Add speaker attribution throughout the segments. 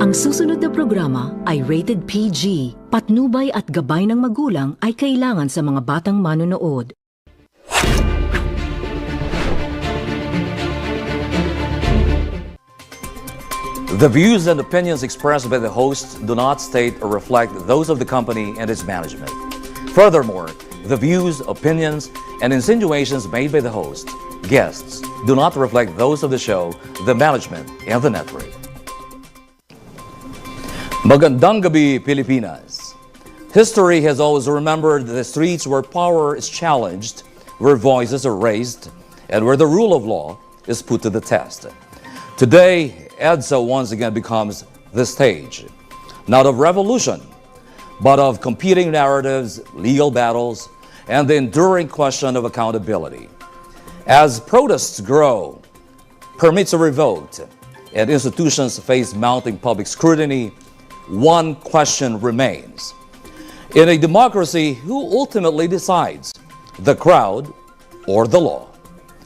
Speaker 1: Ang susunod na programa ay rated PG. Patnubay at gabay ng magulang ay kailangan sa mga batang manonood.
Speaker 2: The views and opinions expressed by the host do not state or reflect those of the company and its management. Furthermore, the views, opinions, and insinuations made by the host, guests, do not reflect those of the show, the management, and the network. Magandang gabi, Pilipinas. History has always remembered the streets where power is challenged, where voices are raised, and where the rule of law is put to the test. Today, EDSA once again becomes the stage, not of revolution, but of competing narratives, legal battles, and the enduring question of accountability. As protests grow, permits are revoked, and institutions face mounting public scrutiny, one question remains. In a democracy, who ultimately decides, the crowd or the law?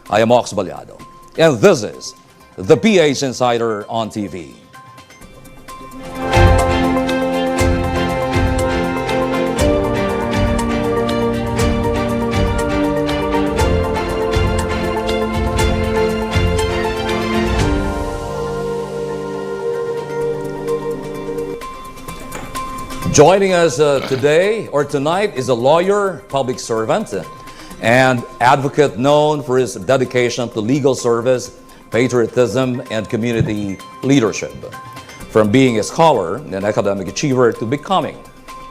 Speaker 2: I am Ox Baliado, and this is the PH Insider on TV. Joining us today or tonight is a lawyer, public servant, and advocate known for his dedication to legal service, patriotism, and community leadership. From being a scholar and academic achiever to becoming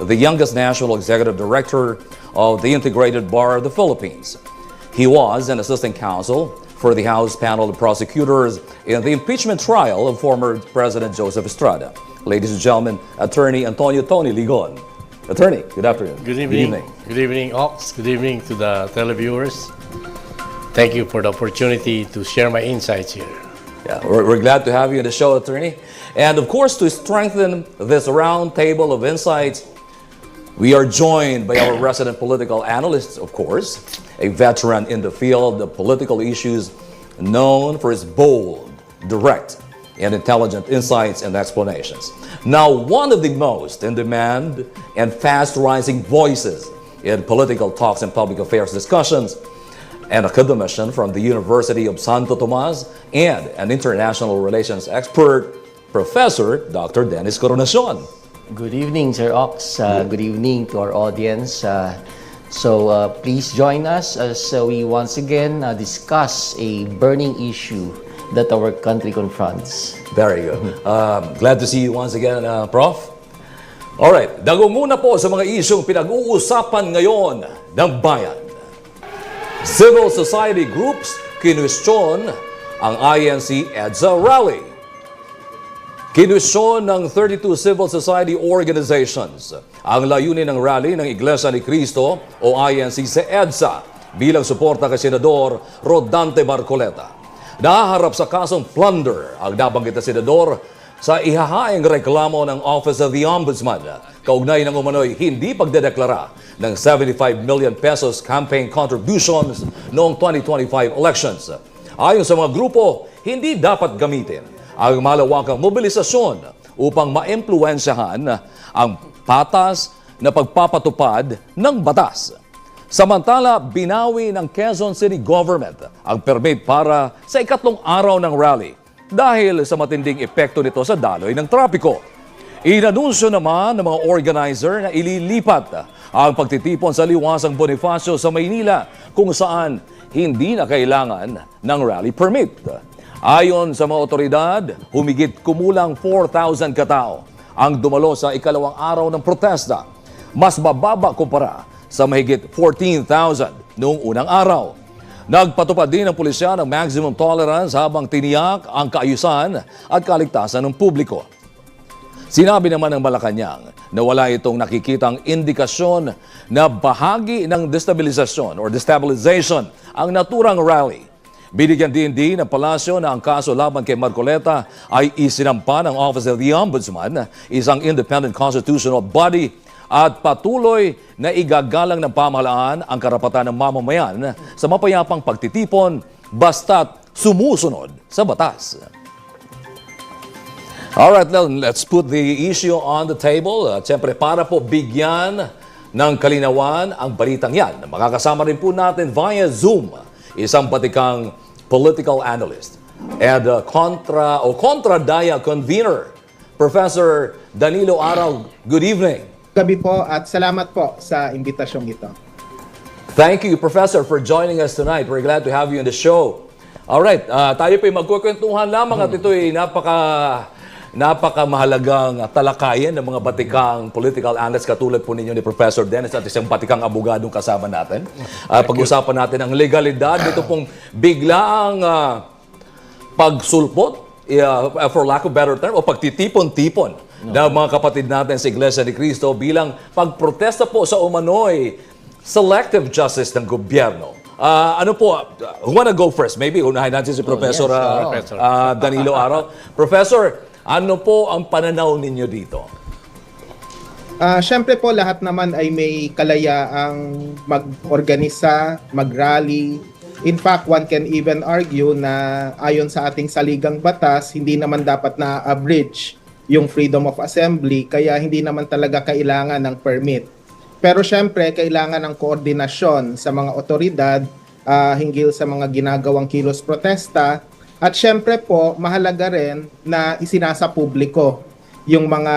Speaker 2: the youngest national executive director of the Integrated Bar of the Philippines. He was an assistant counsel for the House panel of prosecutors in the impeachment trial of former President Joseph Estrada. Ladies and gentlemen, Attorney Antonio Tony Ligon. Attorney, good afternoon.
Speaker 3: Good evening. Good evening, Ox. Good evening to the televiewers. Thank you for the opportunity to share my insights here.
Speaker 2: Yeah, we're glad to have you on the show, Attorney. And of course, to strengthen this round table of insights, we are joined by our resident political analyst, of course, a veteran in the field of political issues, known for his bold, direct, and intelligent insights and explanations. Now, one of the most in-demand and fast-rising voices in political talks and public affairs discussions, an academician from the University of Santo Tomas and an international relations expert, Professor Dr. Dennis Coronacion.
Speaker 4: Good evening, Sir Ox. Good evening to our audience. Please join us as we once again discuss a burning issue that our country confronts.
Speaker 2: Very good. Glad to see you once again, Prof. Alright, dago muna po sa mga isyong pinag-uusapan ngayon ng bayan. Civil society groups kinwestiyon ang INC EDSA rally. Kinwestiyon ng 32 civil society organizations ang layunin ng rally ng Iglesia ni Cristo o INC sa EDSA bilang suporta kay Senador Rodante Marcoleta. Nahaharap sa kasong plunder ang nabanggit na senador sa ihahaing reklamo ng Office of the Ombudsman kaugnay ng umano'y hindi pagdedeklara ng 75 million pesos campaign contributions noong 2025 elections. Ayon sa mga grupo, hindi dapat gamitin ang malawakang mobilisasyon upang maimpluwensyahan ang patas na pagpapatupad ng batas. Samantala, binawi ng Quezon City Government ang permit para sa ikatlong araw ng rally dahil sa matinding epekto nito sa daloy ng trapiko. Inanunsyo naman ng mga organizer na ililipat ang pagtitipon sa Liwasang Bonifacio sa Maynila kung saan hindi na kailangan ng rally permit. Ayon sa mga otoridad, humigit kumulang 4,000 katao ang dumalo sa ikalawang araw ng protesta. Mas mababa kumpara sa mahigit 14,000 noong unang araw. Nagpatupad din ang pulisya ng maximum tolerance habang tiniyak ang kaayusan at kaligtasan ng publiko. Sinabi naman ng Malacanang na wala itong nakikitang indikasyon na bahagi ng destabilization ang naturang rally. Binigyan din ng palasyo na ang kaso laban kay Marcoleta ay isinampa ng Office of the Ombudsman, isang independent constitutional body, at patuloy na igagalang ng pamahalaan ang karapatan ng mamamayan sa mapayapang pagtitipon basta't sumusunod sa batas. All right, now let's put the issue on the table. Siyempre, para po bigyan ng kalinawan ang balitang yan. Makakasama rin po natin via Zoom isang batikang political analyst and Contra Daya convener, Professor Danilo Araw. Good evening.
Speaker 5: Gabi po at salamat po sa imbitasyong ito.
Speaker 2: Thank you, Professor, for joining us tonight. We're glad to have you on the show. All right, tayo po ay magkukwentuhan lamang at ito ay napakamahalagang talakayan ng mga batikang political analysts katulad po ninyo ni Professor Dennis at isang batikang abogadong kasama natin. Pag-usapan natin ang legalidad dito pong biglaang pagsulpot, for lack of better term, o pagtitipon-tipon ng mga kapatid natin sa Iglesia ni Cristo bilang pagprotesta po sa umano'y selective justice ng gobyerno. Ano po, who wanna go first? Maybe unahin natin si Professor Danilo Araw. Professor, ano po ang pananaw ninyo dito?
Speaker 5: Siyempre po lahat naman ay may kalayaang mag-organisa, mag-rally. In fact, one can even argue na ayon sa ating saligang batas, hindi naman dapat na-abridge yung freedom of assembly, kaya hindi naman talaga kailangan ng permit. Pero siyempre, kailangan ng koordinasyon sa mga otoridad hinggil sa mga ginagawang kilos protesta. At siyempre po, mahalaga rin na isinasa publiko yung mga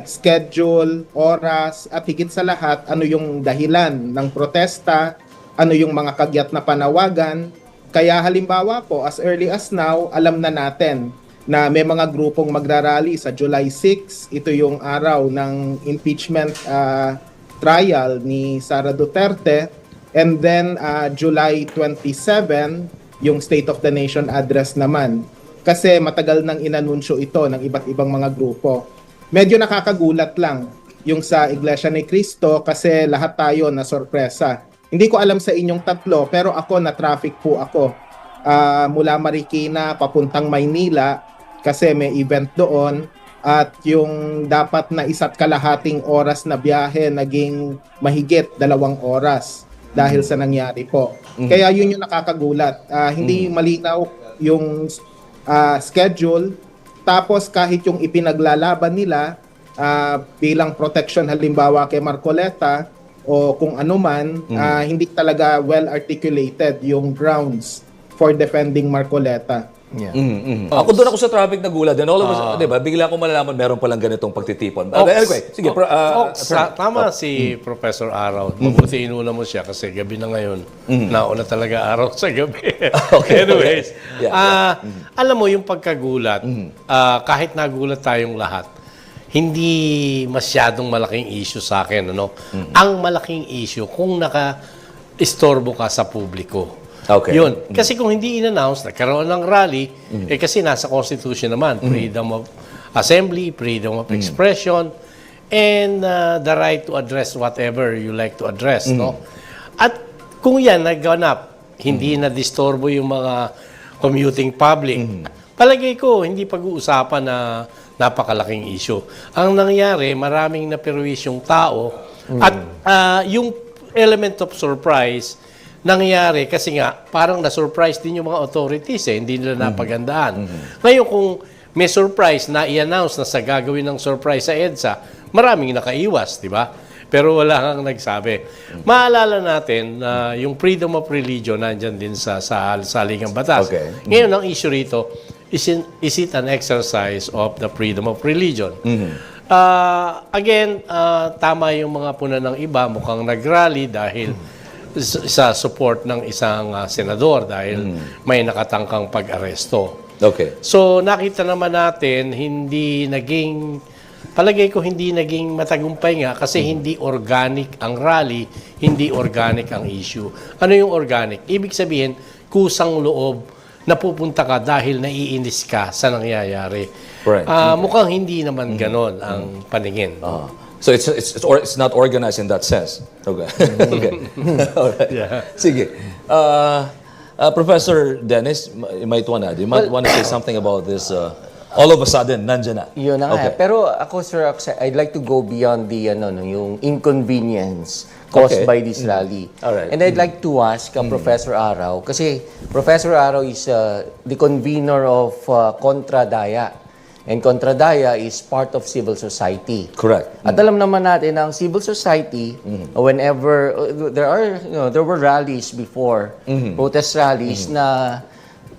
Speaker 5: schedule, oras, at higit sa lahat, ano yung dahilan ng protesta, ano yung mga kagyat na panawagan. Kaya halimbawa po, as early as now, alam na natin na may mga grupong magrarally sa July 6. Ito yung araw ng impeachment trial ni Sara Duterte. And then July 27, yung State of the Nation address naman. Kasi matagal nang inanunsyo ito ng iba't ibang mga grupo. Medyo nakakagulat lang yung sa Iglesia ni Cristo kasi lahat tayo na sorpresa. Hindi ko alam sa inyong tatlo pero ako na-traffic po ako. Mula Marikina papuntang Maynila kasi may event doon. At yung dapat na 1.5 oras na biyahe naging mahigit 2 oras dahil sa nangyari po. Kaya yun yung nakakagulat. Hindi malinaw yung schedule. Tapos kahit yung ipinaglalaban nila bilang protection halimbawa kay Marcoleta o kung ano man, hindi talaga well articulated yung grounds for defending Marcoleta.
Speaker 4: Yeah.
Speaker 2: Ako doon ako sa traffic nagulat. And all of us, di ba, bigla ko malalaman meron palang ganitong pagtitipon. Anyway, sige.
Speaker 3: Tama si Professor Araw. Mabuti inuna mo siya kasi gabi na ngayon. Nauna talaga araw sa gabi.
Speaker 2: Okay.
Speaker 3: Anyways,
Speaker 2: Yeah.
Speaker 3: alam mo yung pagkagulat, kahit nagulat tayong lahat, hindi masyadong malaking issue sa akin. Ano? Ang malaking issue kung naka-istorbo ka sa publiko.
Speaker 2: Okay.
Speaker 3: Yun. Kasi kung hindi in-announce, nagkaroon ng rally, kasi nasa Constitution naman, freedom of assembly, freedom of expression, and the right to address whatever you like to address. No? At kung yan nagganap, hindi na disturbo yung mga commuting public, palagay ko, hindi pag-uusapan na napakalaking issue. Ang nangyari, maraming naperwisyong tao, at yung element of surprise, nangyari kasi nga parang na-surprise din yung mga authorities hindi nila napagandaan. Ngayon kung may surprise na i-announce na sa gagawin ng surprise sa EDSA, maraming nakaiwas, di ba? Pero wala kang nagsabi. Maalala natin na yung freedom of religion nandyan din sa saligang batas.
Speaker 2: Okay.
Speaker 3: Ngayon ang issue rito, is it an exercise of the freedom of religion? Again, tama yung mga puna ng iba, mukhang nag-rally dahil sa support ng isang senador dahil may nakatangkang pag-aresto.
Speaker 2: Okay.
Speaker 3: So nakita naman natin palagay ko hindi naging matagumpay nga kasi hindi organic ang rally, hindi organic ang issue. Ano yung organic? Ibig sabihin, kusang loob na pupunta ka dahil naiinis ka sa nangyayari.
Speaker 2: Right.
Speaker 3: Mukhang hindi naman ganon ang paningin.
Speaker 2: So it's not organized in that sense. Okay. Okay. All right.
Speaker 3: Yeah.
Speaker 2: Sige. Professor Dennis, you might want to say something about this. All of a sudden, nandiyan na.
Speaker 4: Yun na nga.
Speaker 2: Okay.
Speaker 4: Pero ako, Sir, I'd like to go beyond the yung inconvenience caused
Speaker 2: Okay.
Speaker 4: by this rally.
Speaker 2: Alright.
Speaker 4: And I'd like to ask Professor Araw, kasi Professor Araw is the convener of Contra Daya. And Contradaya is part of civil society.
Speaker 2: Correct.
Speaker 4: At alam naman natin ang civil society, whenever there were rallies before, protest rallies na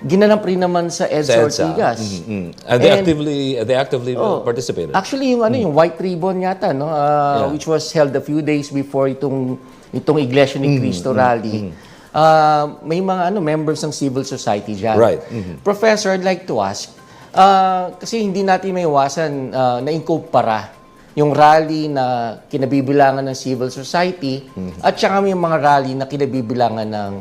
Speaker 4: ginanap rin naman sa EDSA Ortigas.
Speaker 2: And they actively participated.
Speaker 4: Actually, yung White Ribbon yata, no, which was held a few days before itong Iglesia ni Cristo rally. May mga members ng civil society dyan.
Speaker 2: Right.
Speaker 4: Professor, I'd like to ask, kasi hindi natin maiwasan na inkumpara yung rally na kinabibilangan ng civil society at saka may mga rally na kinabibilangan ng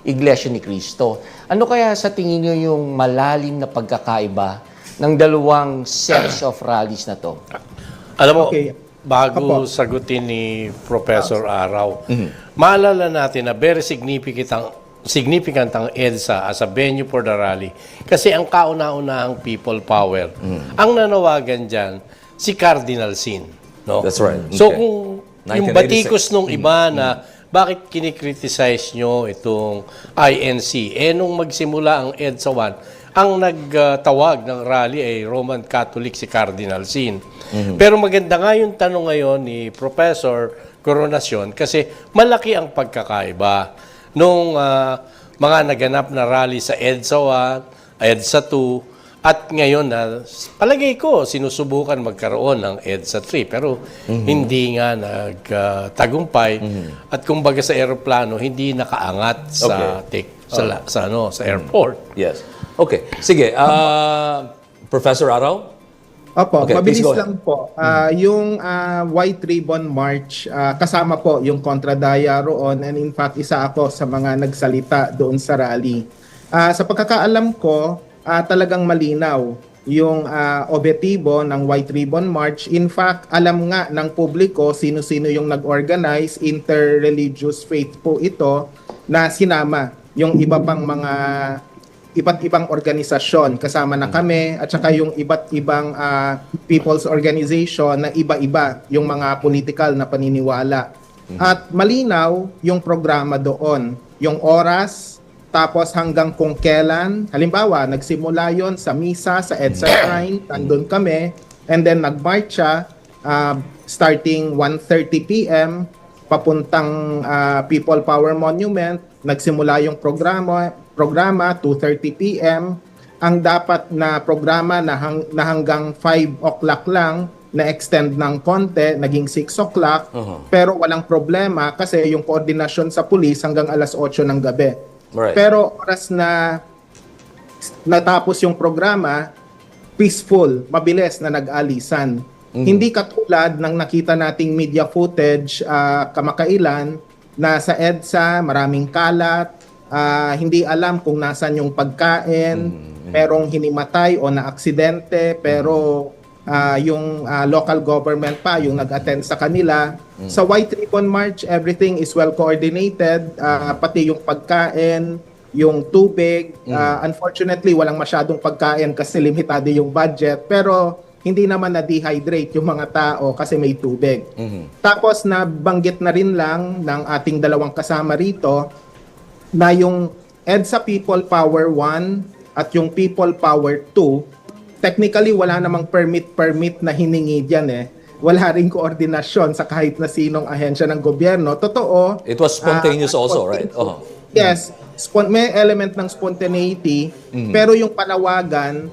Speaker 4: Iglesia ni Cristo. Ano kaya sa tingin niyo yung malalim na pagkakaiba ng dalawang sets of rallies na to?
Speaker 3: Alam mo,
Speaker 5: Okay.
Speaker 3: bago sagutin ni Professor Araw, maalala natin na very significant ang EDSA as a venue for the rally. Kasi ang kauna-unahang people power, ang nanawagan dyan, si Cardinal Sin. No?
Speaker 2: That's right.
Speaker 3: So
Speaker 2: Okay.
Speaker 3: kung yung
Speaker 2: 1996.
Speaker 3: batikos nung iba na bakit kinikriticize nyo itong INC, nung magsimula ang EDSA 1, ang nagtawag ng rally ay Roman Catholic si Cardinal Sin. Pero maganda nga yung tanong ngayon ni Professor Coronacion kasi malaki ang pagkakaiba nung mga naganap na rally sa EDSA 1, EDSA 2, at ngayon na palagay ko sinusubukan magkaroon ng EDSA 3 pero hindi nga nagtagumpay at kumbaga sa eroplano hindi nakaangat sa airport.
Speaker 2: Yes. Okay. Sige. Professor Araw?
Speaker 5: Opo,
Speaker 2: Okay,
Speaker 5: mabilis
Speaker 2: please go ahead.
Speaker 5: lang po. Yung White Ribbon March, kasama po yung Contradaya roon and in fact isa ako sa mga nagsalita doon sa rally. Sa pagkakaalam ko, talagang malinaw yung objetibo ng White Ribbon March. In fact, alam nga ng publiko sino-sino yung nag-organize, interreligious faith po ito na sinama yung iba pang mga iba't ibang organisasyon kasama na kami at saka yung iba't ibang people's organization na iba-iba yung mga political na paniniwala. At malinaw yung programa doon, yung oras, tapos hanggang kung kailan. Halimbawa, nagsimula yon sa misa sa EDSA Shrine, nandun kami, and then nagmarcha starting 1:30 p.m. papuntang People Power Monument. Nagsimula yung programa 2:30 p.m. Ang dapat na programa na hanggang 5 o'clock lang, na-extend ng konti, naging 6 o'clock. Pero walang problema kasi yung koordinasyon sa pulis hanggang alas 8 ng gabi.
Speaker 2: Right.
Speaker 5: Pero oras na natapos yung programa, peaceful, mabilis na nag-alisan. Hindi katulad ng nakita nating media footage kamakailan na sa EDSA maraming kalat, hindi alam kung nasan yung pagkain, merong hinimatay o na-aksidente, pero yung local government pa yung nag-attend sa kanila. Sa White Ribbon March, everything is well coordinated, pati yung pagkain, yung tubig. Unfortunately, walang masyadong pagkain kasi limitado yung budget, pero hindi naman na-dehydrate yung mga tao kasi may tubig. Tapos nabanggit na rin lang ng ating dalawang kasama rito na yung EDSA People Power 1 at yung People Power 2, technically wala namang permit na hiningi dyan eh. Wala rin koordinasyon sa kahit na sinong ahensya ng gobyerno. Totoo.
Speaker 2: It was spontaneous also, right?
Speaker 5: Yes. May element ng spontaneity, pero yung panawagan,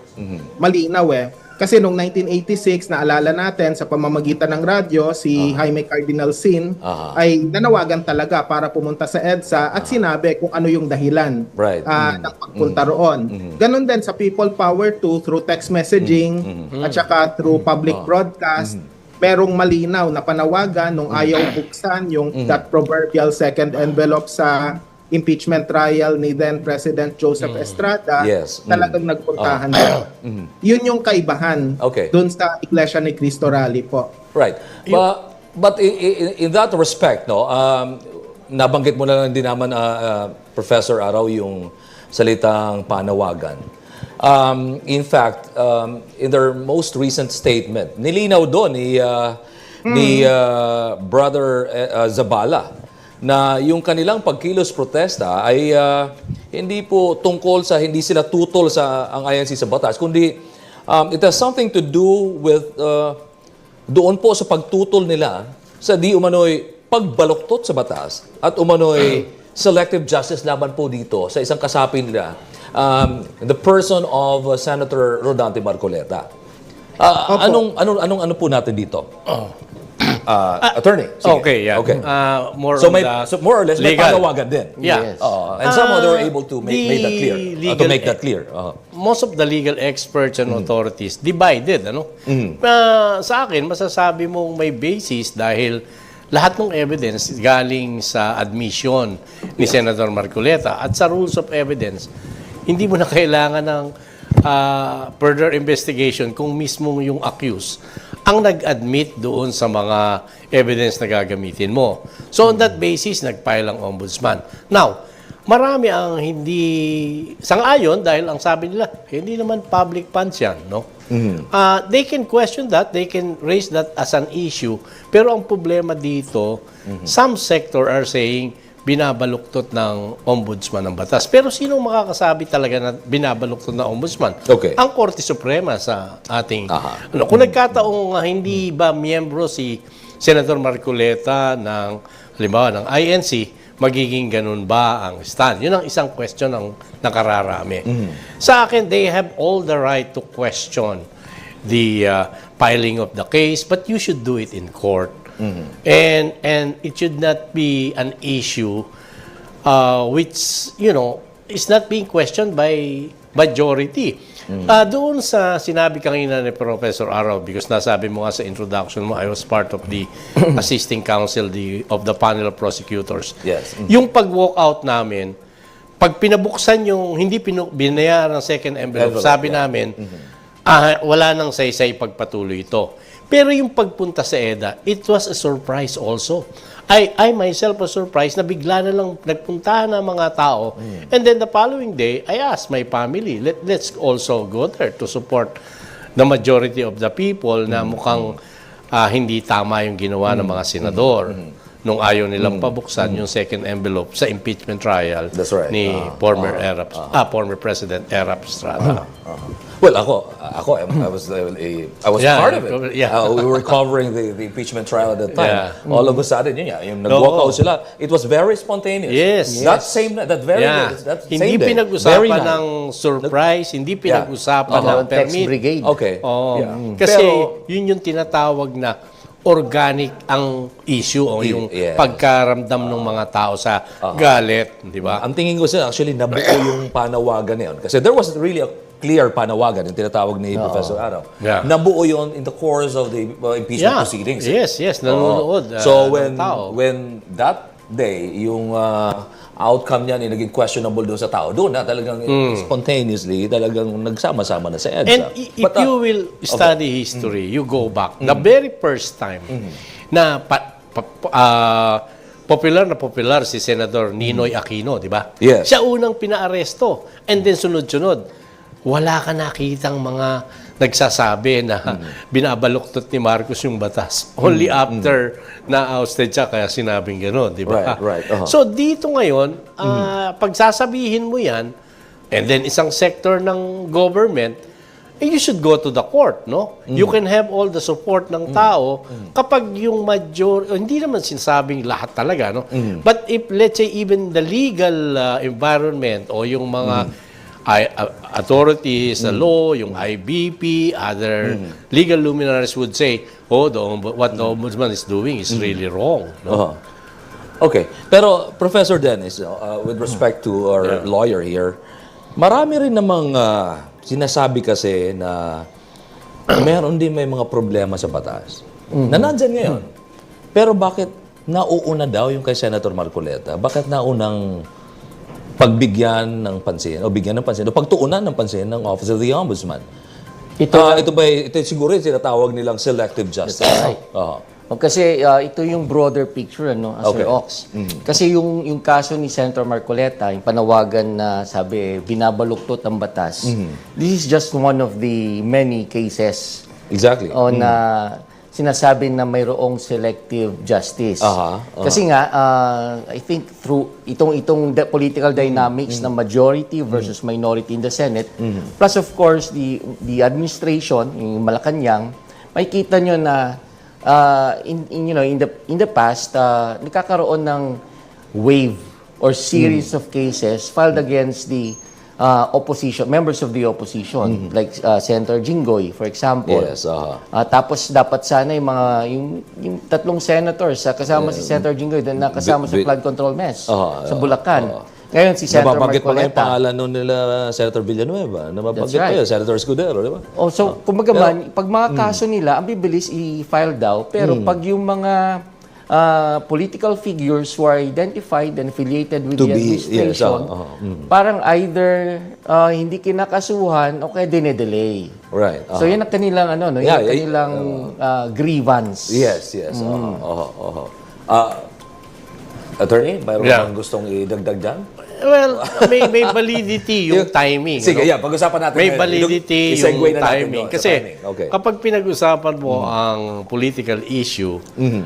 Speaker 5: malinaw eh. Kasi noong 1986, naalala natin sa pamamagitan ng radyo, si Jaime Cardinal Sin ay nanawagan talaga para pumunta sa EDSA at sinabi kung ano yung dahilan ng pagpunta roon. Ganon din sa People Power 2 through text messaging at saka through public broadcast. Merong malinaw na panawagan nung ayaw buksan yung that proverbial second envelope sa impeachment trial ni then President Joseph Estrada. Talagang nagpuntahan na. Yun yung kaibahan dun sa Iglesia ni Cristo rally po.
Speaker 2: Right. But in that respect, no, nabanggit mo na lang din naman, Professor Araw, yung salitang panawagan. In fact, in their most recent statement, nilinaw doon ni Brother Zabala na yung kanilang pagkilos protesta ay hindi po tungkol sa hindi sila tutol sa ang INC sa batas, kundi It has something to do with doon po sa pagtutol nila sa di umano'y pagbaluktot sa batas at umano'y selective justice laban po dito sa isang kasapi nila, the person of Senator Rodante Marcoleta. Anong po natin dito? Attorney. Sige.
Speaker 3: Okay, yeah.
Speaker 2: Okay.
Speaker 3: More
Speaker 2: So,
Speaker 3: on
Speaker 2: so more or less, may
Speaker 3: legal.
Speaker 2: panawagan din.
Speaker 3: Yeah.
Speaker 4: Yes.
Speaker 2: And somehow they were able to make that clear. To make that clear.
Speaker 3: Most of the legal experts and authorities divided, ano? Sa akin, masasabi mong may basis dahil lahat ng evidence galing sa admission ni Senator Marcoleta at sa rules of evidence, hindi mo na kailangan ng further investigation kung mismo yung accused ang nag-admit doon sa mga evidence na gagamitin mo. So on that basis, nag-file ang ombudsman. Now, marami ang hindi sang-ayon dahil ang sabi nila, hindi naman public funds yan, no? They can question that, they can raise that as an issue, pero ang problema dito, some sector are saying, binabaluktot ng ombudsman ng batas. Pero sino makakasabi talaga na binabaluktot ng ombudsman?
Speaker 2: Okay.
Speaker 3: Ang Korte Suprema sa ating... kung nagkataong hindi ba miyembro si Senator Marcoleta ng, halimbawa, ng INC, magiging ganun ba ang stand? Yun ang isang question ng nakararami. Sa akin, they have all the right to question the filing of the case, but you should do it in court. And it should not be an issue which, is not being questioned by majority. Doon sa sinabi kanina ni Professor Araw, because nasabi mo nga sa introduction mo, I was part of the assisting counsel of the panel of prosecutors.
Speaker 2: Yes.
Speaker 3: Yung pag-walk out namin, pag pinabuksan yung hindi binayaran ng second envelope, sabi namin, wala nang saysay pagpatuloy ito. Pero yung pagpunta sa EDA, it was a surprise also. I myself was surprised na bigla na lang nagpuntahan ng mga tao. And then the following day, I asked my family, let's also go there to support the majority of the people na mukhang hindi tama yung ginawa ng mga senador nung ayaw nilang pabuksan yung second envelope sa impeachment trial
Speaker 2: That's right.
Speaker 3: ni former President Erap Estrada.
Speaker 2: Well, I was
Speaker 3: Yeah,
Speaker 2: part of it.
Speaker 3: yeah.
Speaker 2: We were covering the impeachment trial at that time.
Speaker 3: Yeah.
Speaker 2: All of a sudden, yun yung nag-walk out sila. It was very spontaneous.
Speaker 3: Yes.
Speaker 2: That very
Speaker 3: Yeah.
Speaker 2: that
Speaker 3: Hindi
Speaker 2: same day. Very
Speaker 3: pinag-usapan
Speaker 2: nice.
Speaker 3: ng surprise, hindi pinag-usapan ng
Speaker 4: Text
Speaker 3: permit.
Speaker 4: brigade.
Speaker 2: Okay.
Speaker 3: Oh,
Speaker 2: Yeah.
Speaker 3: kasi
Speaker 2: Pero-
Speaker 3: yun yung tinatawag na organic ang issue o yung
Speaker 2: Yes.
Speaker 3: pagkaramdam ng mga tao sa galit, di ba?
Speaker 2: Ang tingin ko sila, actually, nabuo yung panawagan na yun. Kasi there was really a clear panawagan, yung tinatawag ni Professor Araw.
Speaker 3: Yeah.
Speaker 2: Nabuo yun in the course of the impeachment proceedings.
Speaker 3: Yes, nanonood.
Speaker 2: So
Speaker 3: ng tao.
Speaker 2: when that day, yung outcome niya naging questionable doon sa tao, doon na talagang spontaneously talagang nagsama-sama na sa EDSA.
Speaker 3: And if you will study history, you go back, the very first time na popular si Senator Ninoy Aquino, di ba?
Speaker 2: Yes.
Speaker 3: Siya unang pinaaresto. And then sunod-sunod, wala ka nakitang mga nagsasabi na binabaluktot ni Marcos yung batas. Only after na-ousted siya, kaya sinabing gano'n, di ba?
Speaker 2: Right.
Speaker 3: So dito ngayon, pagsasabihin mo yan, and then isang sector ng government, you should go to the court, no? You can have all the support ng tao kapag yung hindi naman sinasabing lahat talaga, no? But if, let's say, even the legal environment o yung mga authorities, the law, yung IBP, other legal luminaries would say, what the ombudsman is doing is really wrong, no?
Speaker 2: Okay. Pero, Professor Dennis, with respect to our lawyer here, marami rin namang sinasabi kasi na meron din may mga problema sa batas na nandyan ngayon. Pero bakit nauuna daw yung kay Senator Marcoleta? Bakit naunang pagbigyan ng pansin o bigyan ng pansin o pagtuunan ng pansin ng Office of the Ombudsman? Ito siguro yung tinatawag nilang selective justice.
Speaker 4: That's right. Kasi ito yung broader picture, Sir Ox. Kasi yung kaso ni Senator Marcoleta, yung panawagan na sabi, binabaluktot ang batas, this is just one of the many cases
Speaker 2: Exactly.
Speaker 4: on sinasabi na mayroong selective justice. Kasi nga, I think through itong political dynamics na majority versus minority in the Senate, plus of course the administration, yung Malacanang, makikita nyo na in the past, nagkakaroon ng wave or series of cases filed against the opposition, members of the opposition, like Senator Jinggoy, for example.
Speaker 2: Yes,
Speaker 4: Tapos dapat sana yung tatlong senators, kasama si Senator Jinggoy, na kasama sa flood control mess sa Bulacan. Ngayon si Senator
Speaker 2: Nababanggit pa nga yung
Speaker 4: Marcoleta.
Speaker 2: pangalan nun nila Senator Villanueva. Nababanggit
Speaker 4: That's right.
Speaker 2: pa yun, Senator Escudero, di ba?
Speaker 4: So, kumbaga man, pag mga kaso nila, ang bibilis i-file daw, pero pag yung mga political figures who are identified and affiliated with
Speaker 2: To
Speaker 4: the
Speaker 2: be-
Speaker 4: administration,
Speaker 2: yes,
Speaker 4: parang either hindi kinakasuhan o kaya dinedelay.
Speaker 2: Right.
Speaker 4: So, yan ang kanilang,
Speaker 2: Yeah,
Speaker 4: yung kanilang grievance.
Speaker 2: Yes. Attorney, mayroon
Speaker 3: Yeah.
Speaker 2: bang gustong idagdag dyan?
Speaker 3: Well, may validity yung timing.
Speaker 2: Sige,
Speaker 3: ano?
Speaker 2: pag-usapan natin
Speaker 3: May
Speaker 2: ngayon.
Speaker 3: validity
Speaker 2: I-segue
Speaker 3: yung
Speaker 2: na natin
Speaker 3: timing.
Speaker 2: doon sa
Speaker 3: Kasi
Speaker 2: timing. Okay.
Speaker 3: kapag pinag-usapan mo ang political issue,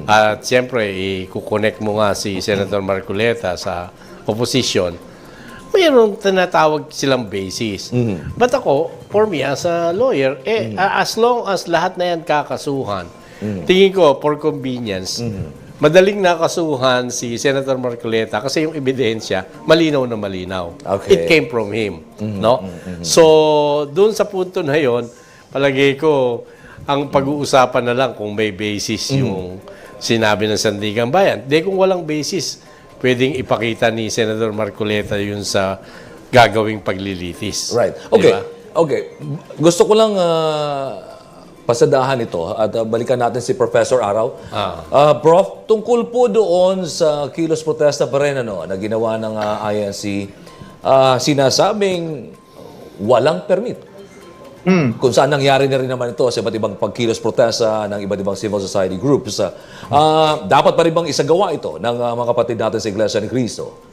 Speaker 3: at siyempre, i-connect mo nga si Senator Marcoleta sa opposition, mayroong tinatawag silang basis. But ako, for me, as a lawyer, as long as lahat na yan kakasuhan, tingin ko, for convenience, madaling nakasuhan si Senator Marcoleta kasi yung ebidensya, malinaw na malinaw.
Speaker 2: Okay.
Speaker 3: It came from him. No? So, doon sa punto na yon, palagay ko, ang pag-uusapan na lang kung may basis yung sinabi ng Sandigan Bayan. Di kung walang basis, pwedeng ipakita ni Senator Marcoleta yun sa gagawing paglilitis.
Speaker 2: Right.
Speaker 3: Di
Speaker 2: Okay.
Speaker 3: ba?
Speaker 2: Okay. Gusto ko lang pasadahan ito at balikan natin si Professor Araw. Prof, tungkol po doon sa kilos protesta pa rin na ginawa ng INC, sinasabing walang permit. Kung saan nangyari na rin naman ito sa iba't ibang pagkilos protesta ng iba't ibang civil society groups. Dapat pa rin bang isagawa ito ng mga kapatid natin sa Iglesia ni Cristo?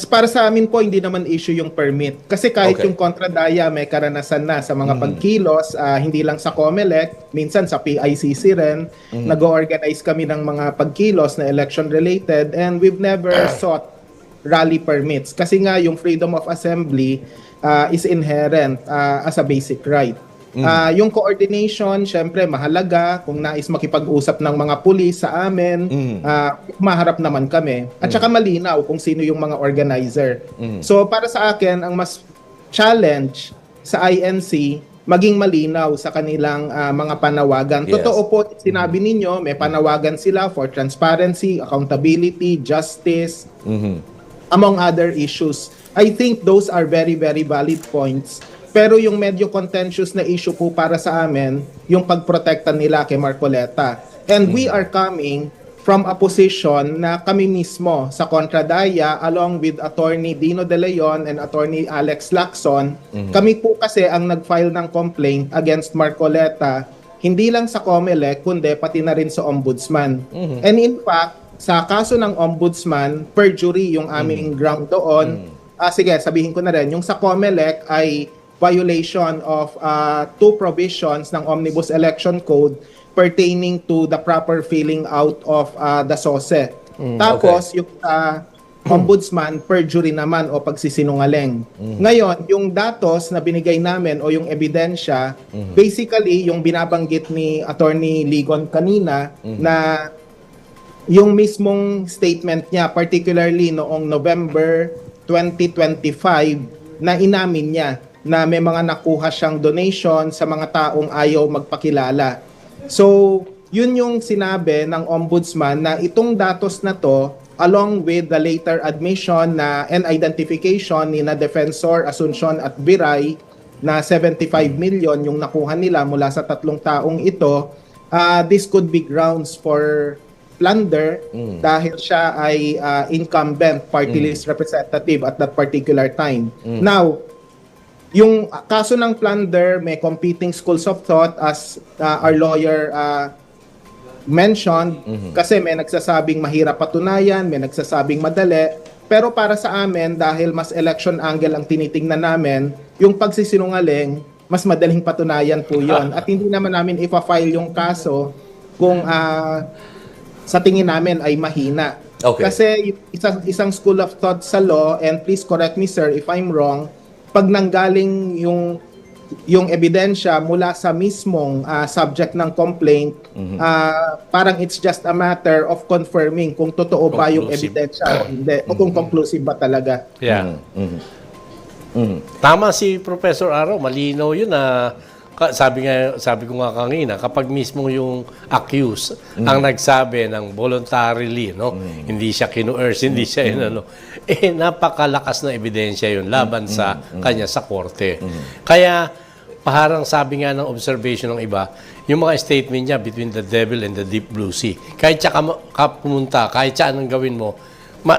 Speaker 5: Para sa amin po, hindi naman issue yung permit. Kasi kahit
Speaker 2: Okay.
Speaker 5: yung kontradaya may karanasan na sa mga pagkilos, hindi lang sa COMELEC, minsan sa PICC rin, nag-organize kami ng mga pagkilos na election-related and we've never sought rally permits. Kasi nga yung freedom of assembly is inherent as a basic right. Yung coordination, syempre mahalaga. Kung nais makipag-usap ng mga pulis sa amin, maharap naman kami. At saka malinaw kung sino yung mga organizer. So para sa akin, ang mas challenge sa INC, maging malinaw sa kanilang mga panawagan.
Speaker 2: Yes.
Speaker 5: Totoo po, sinabi ninyo, may panawagan sila for transparency, accountability, justice, among other issues. I think those are very, very valid points. Pero yung medyo contentious na issue po para sa amin, yung pagprotekta nila kay Marcoleta. And we are coming from a position na kami mismo sa kontradaya along with Attorney Dino De Leon and Attorney Alex Lacson, kami po kasi ang nag-file ng complaint against Marcoleta, hindi lang sa COMELEC, kundi pati na rin sa Ombudsman. And in fact, sa kaso ng Ombudsman, perjury yung aming ground doon. Sige, sabihin ko na rin, yung sa COMELEC ay violation of two provisions ng Omnibus Election Code pertaining to the proper filling out of the SOSE. Tapos, yung Ombudsman, perjury naman o pagsisinungaling. Ngayon, yung datos na binigay namin o yung ebidensya, basically, yung binabanggit ni Attorney Ligon kanina na yung mismong statement niya, particularly noong November 2025, na inamin niya na may mga nakuha siyang donation sa mga taong ayaw magpakilala. So, yun yung sinabi ng Ombudsman na itong datos na to, along with the later admission na and identification ni na Defensor Asuncion at Viray na 75 million yung nakuha nila mula sa tatlong taong ito, this could be grounds for plunder dahil siya ay incumbent party list representative at that particular time. Now, yung kaso ng plunder, may competing schools of thought as our lawyer mentioned, kasi may nagsasabing mahirap patunayan, may nagsasabing madali. Pero para sa amin, dahil mas election angle ang tinitingnan namin, yung pagsisinungaling, mas madaling patunayan po yon. At hindi naman namin ipa-file yung kaso kung sa tingin namin ay mahina.
Speaker 2: Okay.
Speaker 5: Kasi isang school of thought sa law, and please correct me sir if I'm wrong, pag nanggaling yung ebidensya mula sa mismong subject ng complaint, parang it's just a matter of confirming kung totoo ba yung
Speaker 3: Conclusive.
Speaker 5: ebidensya o hindi, o kung conclusive ba talaga.
Speaker 3: Yeah. Tama si Professor Aro, malinaw yun na sabi ko nga kanina, kapag mismo yung accused ang nagsabi ng voluntarily, no, hindi siya kinuerse, hindi siya napakalakas na ebidensya yun laban sa kanya sa korte. Kaya parang sabi nga ng observation ng iba, yung mga statement niya between the devil and the deep blue sea. Kahit siya ka pumunta, kahit siya anong gawin mo,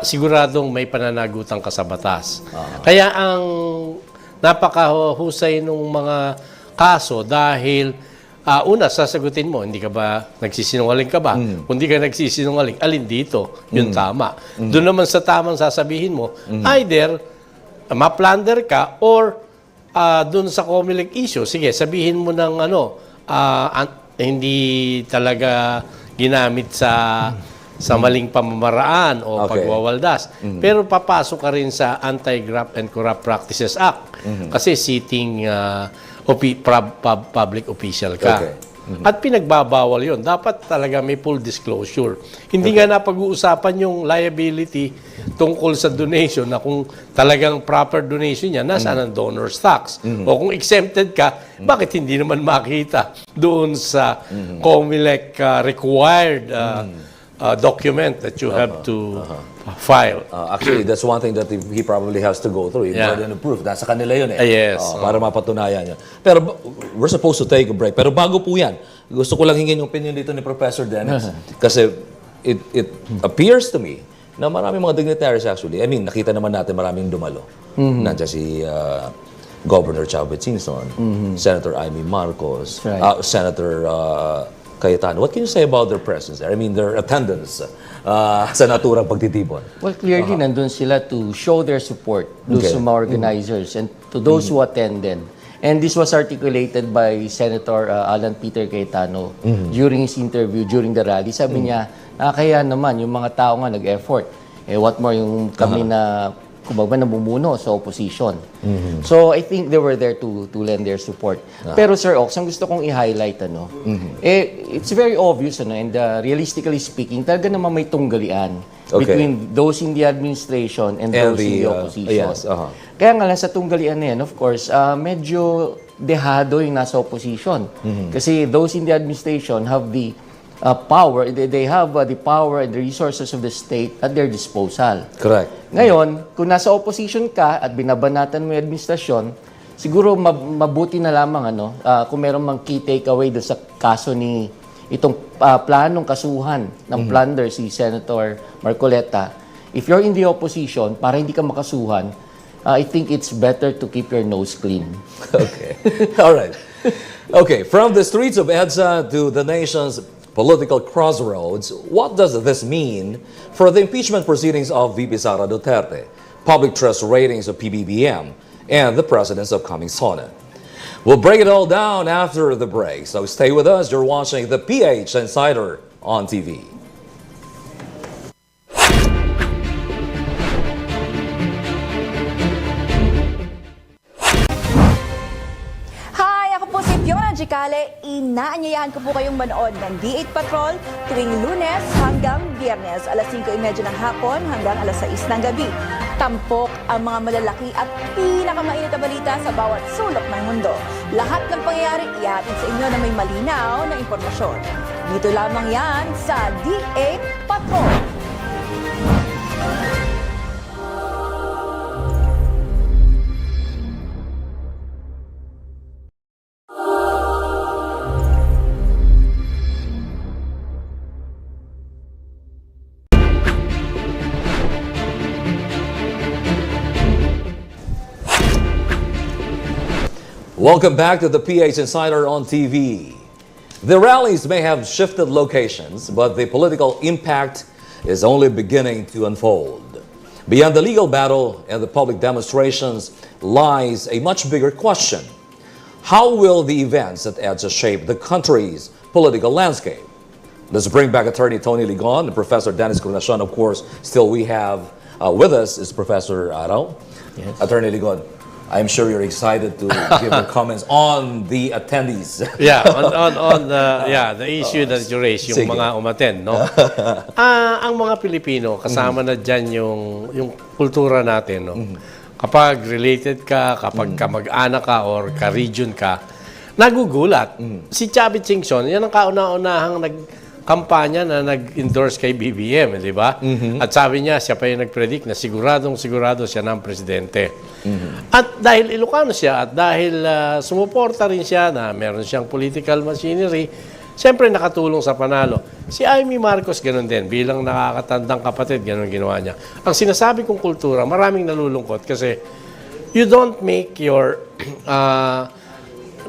Speaker 3: siguradong may pananagutan ka sa batas. Kaya ang napakahusay nung mga kaso dahil una, sasagutin mo, hindi ka ba nagsisinungaling ka ba? Kung hindi ka nagsisinungaling, alin dito? Yung tama. Doon naman sa tamang sasabihin mo, either ma-plunder ka or doon sa Comelec issue, sige, sabihin mo ng hindi talaga ginamit sa maling pamamaraan o
Speaker 2: Okay.
Speaker 3: pagwawaldas. Pero papasok ka rin sa Anti-Graft and Corrupt Practices Act kasi sitting public official ka.
Speaker 2: Okay.
Speaker 3: At pinagbabawal yon. Dapat talaga may full disclosure. Hindi nga napag-uusapan yung liability tungkol sa donation na kung talagang proper donation niya, nasaan ang donor's tax. O kung exempted ka, bakit hindi naman makita doon sa Comelec required document that you have to file.
Speaker 2: Actually, that's one thing that he probably has to go through.
Speaker 3: Yeah.
Speaker 2: Burden of proof. Nasa kanila yun eh.
Speaker 3: Yes.
Speaker 2: Para mapatunayan yun. Pero we're supposed to take a break. Pero bago po yan, gusto ko lang hingin yung opinion dito ni Professor Dennis. Kasi it appears to me na maraming mga dignitaries actually, I mean, nakita naman natin maraming dumalo. Nandiyan si Governor Chavez Singson, Senator Amy Marcos,
Speaker 4: Right.
Speaker 2: Senator Cayetano. What can you say about their presence there? I mean, their attendance sa naturang pagtitipon.
Speaker 4: Well, clearly, nandun sila to show their support to
Speaker 2: Okay.
Speaker 4: sa mga organizers and to those who attended. And this was articulated by Senator Alan Peter Cayetano during his interview during the rally. Sabi niya, kaya naman, yung mga tao nga nag-effort. What more yung kami na kumbaga namumuno sa opposition. So I think they were there to lend their support. Pero Sir Ox, ang gusto kong i-highlight it's very obvious and realistically speaking, talaga naman may tunggalian between those in the administration and those in the opposition.
Speaker 2: Yes,
Speaker 4: Kaya nga lang sa tunggalian na yan, of course, medyo dehado yung nasa opposition. Kasi those in the administration have the power, they have the power and the resources of the state at their disposal.
Speaker 2: Correct.
Speaker 4: Ngayon, kung nasa opposition ka at binabanatan mo yung administrasyon, siguro mabuti na lamang kung meron mang key takeaway doon sa kaso ni itong planong kasuhan ng plunder si Senator Marcoleta. If you're in the opposition, para hindi ka makasuhan, I think it's better to keep your nose clean.
Speaker 2: Okay. All right. Okay, from the streets of EDSA to the nation's political crossroads, what does this mean for the impeachment proceedings of VP Sara Duterte, public trust ratings of PBBM, and the president's upcoming SONA? We'll break it all down after the break, so stay with us. You're watching the PH Insider on TV.
Speaker 6: Hi! Ako po si Fiona Gicale. Inaanyayahan ko po kayong manood ng D8 Patrol tuwing Lunes hanggang Biyernes, alas 5:30 ng hapon hanggang alas 6 ng gabi. Tampok ang mga malalaki at pinakamainit na balita sa bawat sulok ng mundo. Lahat ng pangyayari ihatid sa inyo na may malinaw na impormasyon. Dito lamang yan sa D8 Patrol.
Speaker 2: Welcome back to the PH Insider on TV. The rallies may have shifted locations, but the political impact is only beginning to unfold. Beyond the legal battle and the public demonstrations lies a much bigger question. How will the events at EDSA shape the country's political landscape? Let's bring back Attorney Tony Ligon and Professor Dennis Cornacion. Of course, still we have with us is Professor Araw.
Speaker 4: Yes.
Speaker 2: Attorney Ligon, I'm sure you're excited to give your comments on the attendees.
Speaker 3: Yeah, on the issue that you raised, yung
Speaker 2: Sige.
Speaker 3: mga umattend, no? Ang mga Pilipino, kasama na dyan yung kultura natin, no? Kapag related ka, kapag kamag-anak ka or ka-region ka, nagugulat. Si Chavit Singson, yan ang kauna-unahang kampanya na nag-endorse kay BBM, di ba? At sabi niya, siya pa yung nag-predict na sigurado siya ng presidente. At dahil Ilocano siya, at dahil sumuporta rin siya na meron siyang political machinery, siyempre nakatulong sa panalo. Si Amy Marcos, ganun din. Bilang nakakatandang kapatid, ganun ginawa niya. Ang sinasabi kong kultura, maraming nalulungkot kasi you don't make your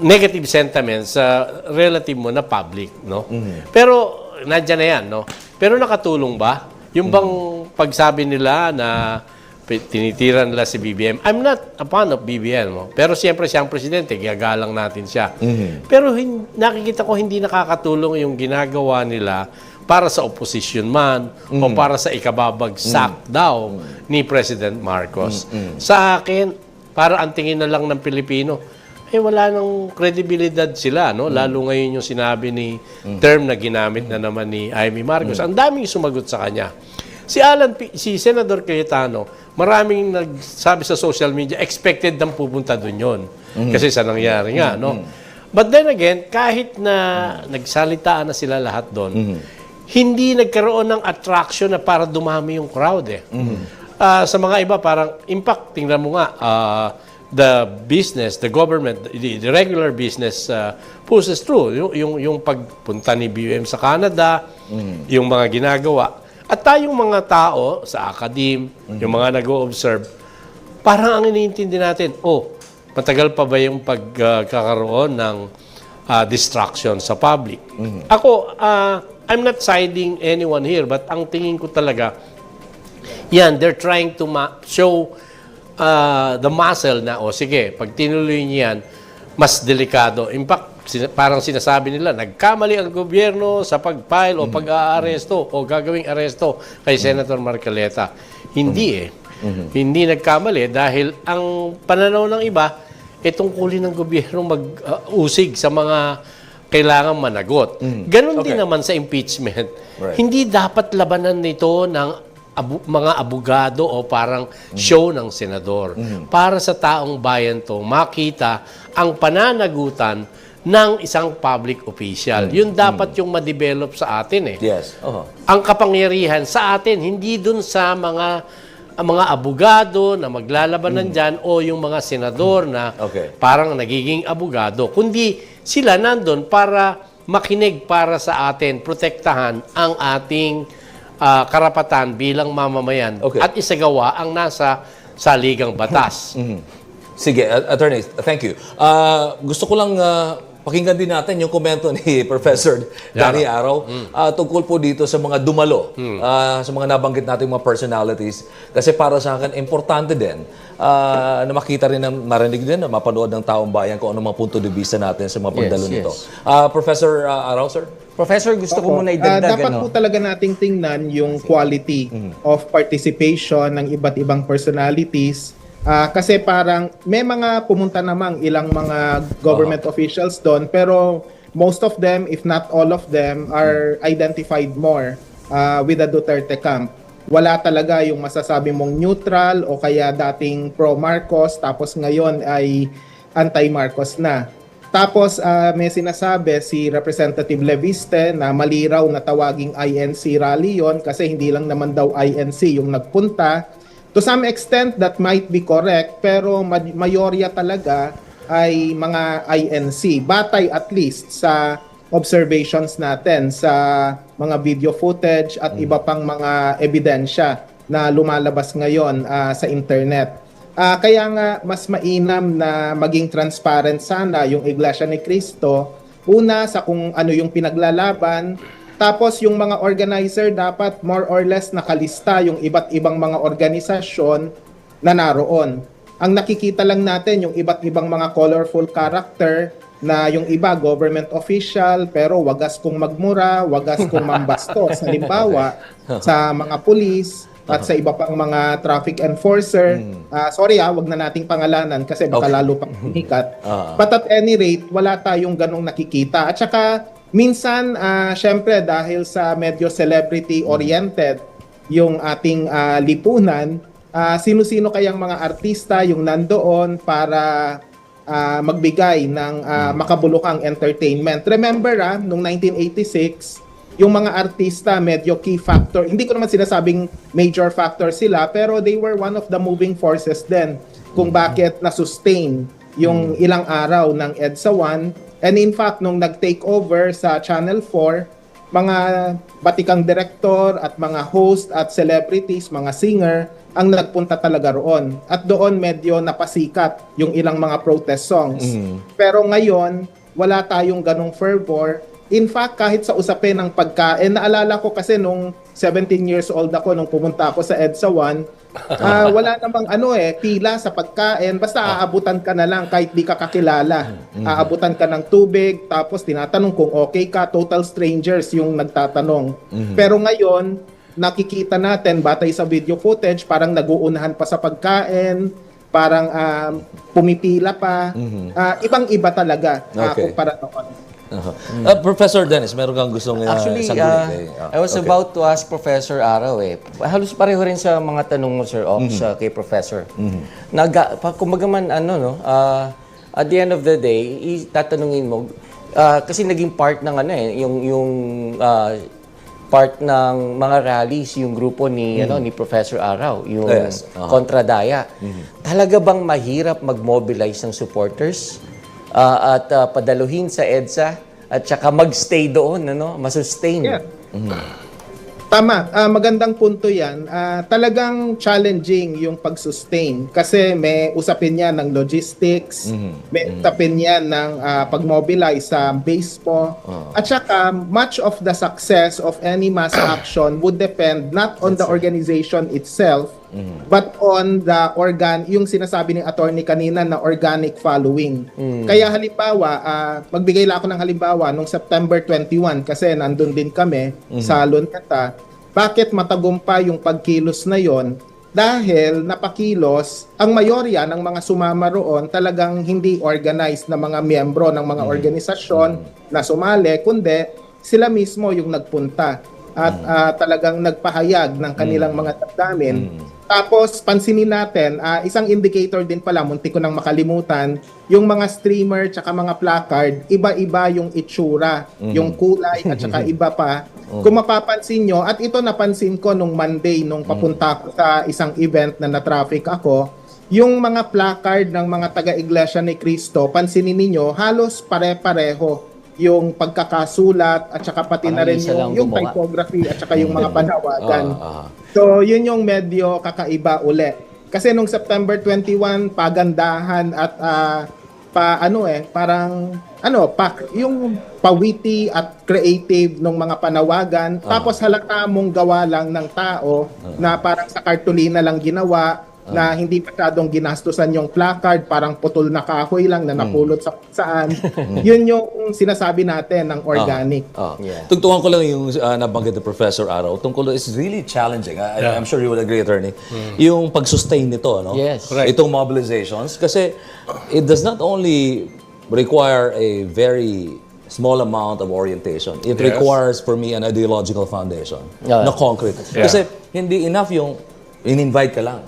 Speaker 3: negative sentiments sa relative mo na public, no? Pero nandiyan na yan, no? Pero nakatulong ba? Yung bang pagsabi nila na tinitira nila si BBM, I'm not a fan of BBM, no? Pero siyempre siyang presidente, gagalang natin siya. Pero nakikita ko hindi nakakatulong yung ginagawa nila para sa opposition man o para sa ikababagsak daw ni President Marcos. Sa akin, para ang tingin na lang ng Pilipino, wala nang kredibilidad sila, no? Lalo ngayon yung sinabi ni term na ginamit na naman ni Amy Marcos. Ang daming sumagot sa kanya. Si Senador Cayetano, maraming nagsabi sa social media, expected nang pupunta doon yun. Kasi sa nangyari nga, no? But then again, kahit na nagsalitaan na sila lahat doon, hindi nagkaroon ng attraction na para dumami yung crowd, eh. Sa mga iba, parang, impact, tingnan mo nga, the business, the government, the regular business pushes through. Yung pagpunta ni BBM sa Canada, yung mga ginagawa. At tayong mga tao sa academe, yung mga nag-o-observe, parang ang iniintindi natin, matagal pa ba yung pagkakaroon ng distraction sa public? Ako, I'm not siding anyone here, but ang tingin ko talaga, yan, they're trying to show the muscle na, sige, pag tinuloy niyan, mas delikado. In fact, parang sinasabi nila, nagkamali ang gobyerno sa pag-file o pag-aaresto o gagawing aresto kay Senator Marcoleta. Hindi Hindi nagkamali dahil ang pananaw ng iba, tungkulin ng gobyerno mag-usig sa mga kailangan managot. Ganon din naman sa impeachment.
Speaker 2: Right.
Speaker 3: Hindi dapat labanan nito ng mga abogado o parang show ng senador. Para sa taong bayan to, makita ang pananagutan ng isang public official. Yun dapat yung ma-develop sa atin, eh.
Speaker 2: Yes.
Speaker 3: Ang kapangyarihan sa atin, hindi dun sa mga abogado na maglalabanan dyan o yung mga senador na parang nagiging abogado, kundi sila nandun para makinig para sa atin, protektahan ang ating karapatan bilang mamamayan at isagawa ang nasa saligang batas.
Speaker 2: Sige, Attorney, thank you. Gusto ko lang pakinggan din natin yung komento ni Professor Danny Araw tungkol po dito sa mga dumalo, sa mga nabanggit natin mga personalities. Kasi para sa akin, importante din na makita rin, marinig din, na mapanood ng taong bayan kung ano mga punto de vista natin sa mga pagdalo nito. Professor Araw, sir?
Speaker 7: Professor, gusto ko muna idagdag.
Speaker 5: Dapat po talaga nating tingnan yung quality of participation ng iba't ibang personalities. Kasi parang may mga pumunta namang ilang mga government officials doon, pero most of them, if not all of them, are identified more with the Duterte camp. Wala talaga yung masasabi mong neutral o kaya dating pro-Marcos tapos ngayon ay anti-Marcos na. Tapos may sinasabi si Representative Leviste na maliraw na tawaging INC rally yon kasi hindi lang naman daw INC yung nagpunta. To some extent, that might be correct, pero mayorya talaga ay mga INC. Batay at least sa observations natin sa mga video footage at iba pang mga ebidensya na lumalabas ngayon sa internet. Kaya nga mas mainam na maging transparent sana yung Iglesia ni Cristo. Una sa kung ano yung pinaglalaban, tapos yung mga organizer dapat more or less nakalista yung iba't ibang mga organisasyon na naroon. ang nakikita lang natin yung iba't ibang mga colorful character na yung iba government official pero wagas kung magmura, wagas kung mambastos. Halimbawa, sa mga pulis at sa iba pang mga traffic enforcer. Sorry wag na nating pangalanan kasi baka lalo pang sumikat. But at any rate, wala tayong ganong nakikita. At saka minsan, syempre dahil sa medyo celebrity-oriented yung ating lipunan, sino-sino kayang mga artista yung nandoon para magbigay ng makabuluhang entertainment. Remember, nung 1986, yung mga artista medyo key factor. Hindi ko naman sinasabing major factor sila, pero they were one of the moving forces din kung bakit na-sustain yung ilang araw ng EDSA 1. And in fact, nung nag-take over sa Channel 4, mga batikang direktor at mga host at celebrities, mga singer, ang nagpunta talaga roon. At doon medyo napasikat yung ilang mga protest songs. Pero ngayon, wala tayong ganong fervor. In fact, kahit sa usapin ng pagkain, naalala ko kasi nung 17 years old ako, nung pumunta ako sa EDSA 1, wala namang pila sa pagkain. Basta aabutan ka na lang kahit di ka kakilala. Aabutan ka ng tubig, tapos tinatanong kung okay ka. Total strangers yung nagtatanong. Pero ngayon, nakikita natin, batay sa video footage, parang naguunahan pa sa pagkain, parang pumipila pa. Ibang-iba talaga kumpara noon.
Speaker 2: Professor Dennis, meron kang gustong
Speaker 4: Actually,
Speaker 2: sagutin?
Speaker 4: I was about to ask Professor Araw halos pareho rin sa mga tanong mo, Sir Ox, kay Professor. Kumbaga man, at the end of the day, tatanungin mo, kasi naging part ng yung part ng mga rallies yung grupo ni ni Professor Araw, yung Kontradaya. Talaga bang mahirap mag-mobilize ng supporters at padaluhin sa EDSA at saka mag-stay doon, masustain?
Speaker 5: Yeah. Tama, magandang punto yan. Talagang challenging yung pag-sustain kasi may usapin yan ng logistics, may usapin yan ng pag-mobilize sa base po. At saka, much of the success of any mass action would depend not on the organization itself, but on the yung sinasabi ni attorney kanina na organic following. Kaya halimbawa, magbigay lang ako ng halimbawa, nung September 21, kasi nandun din kami sa Luneta, bakit matagumpay yung pagkilos na yon? Dahil napakilos, ang mayorya ng mga sumama roon talagang hindi organized na mga miyembro ng mga organisasyon na sumali, kundi sila mismo yung nagpunta at talagang nagpahayag ng kanilang mga damdamin. Tapos, pansinin natin, isang indicator din pala, muntik ko nang makalimutan, yung mga streamer tsaka mga placard, iba-iba yung itsura, yung kulay at saka iba pa. Kung mapapansin nyo, at ito napansin ko nung Monday, nung papunta ko sa isang event na na-traffic ako, yung mga placard ng mga taga-Iglesia ni Cristo, pansinin ninyo, halos pare-pareho yung pagkakasulat at saka pati na rin yung typography at saka yung mga panawagan. So, yun yung medyo kakaiba uli. Kasi nung September 21, pagandahan at yung pawiti at creative ng mga panawagan. Tapos halata mong gawa lang ng tao na parang sa cartolina lang ginawa, na hindi masyadong ginastusan yung placard, parang putol na kahoy lang na napulot sa saan. Yun yung sinasabi natin ng organic.
Speaker 2: Tugtungan ko lang yung nabanggit ni Professor Araw. Tungkol, it's really challenging. I'm sure you will agree, attorney. Yung pag-sustain nito,
Speaker 4: Yes.
Speaker 2: Itong mobilizations. Kasi it does not only require a very small amount of orientation. It requires, for me, an ideological foundation na concrete. Kasi hindi enough yung in-invite ka lang.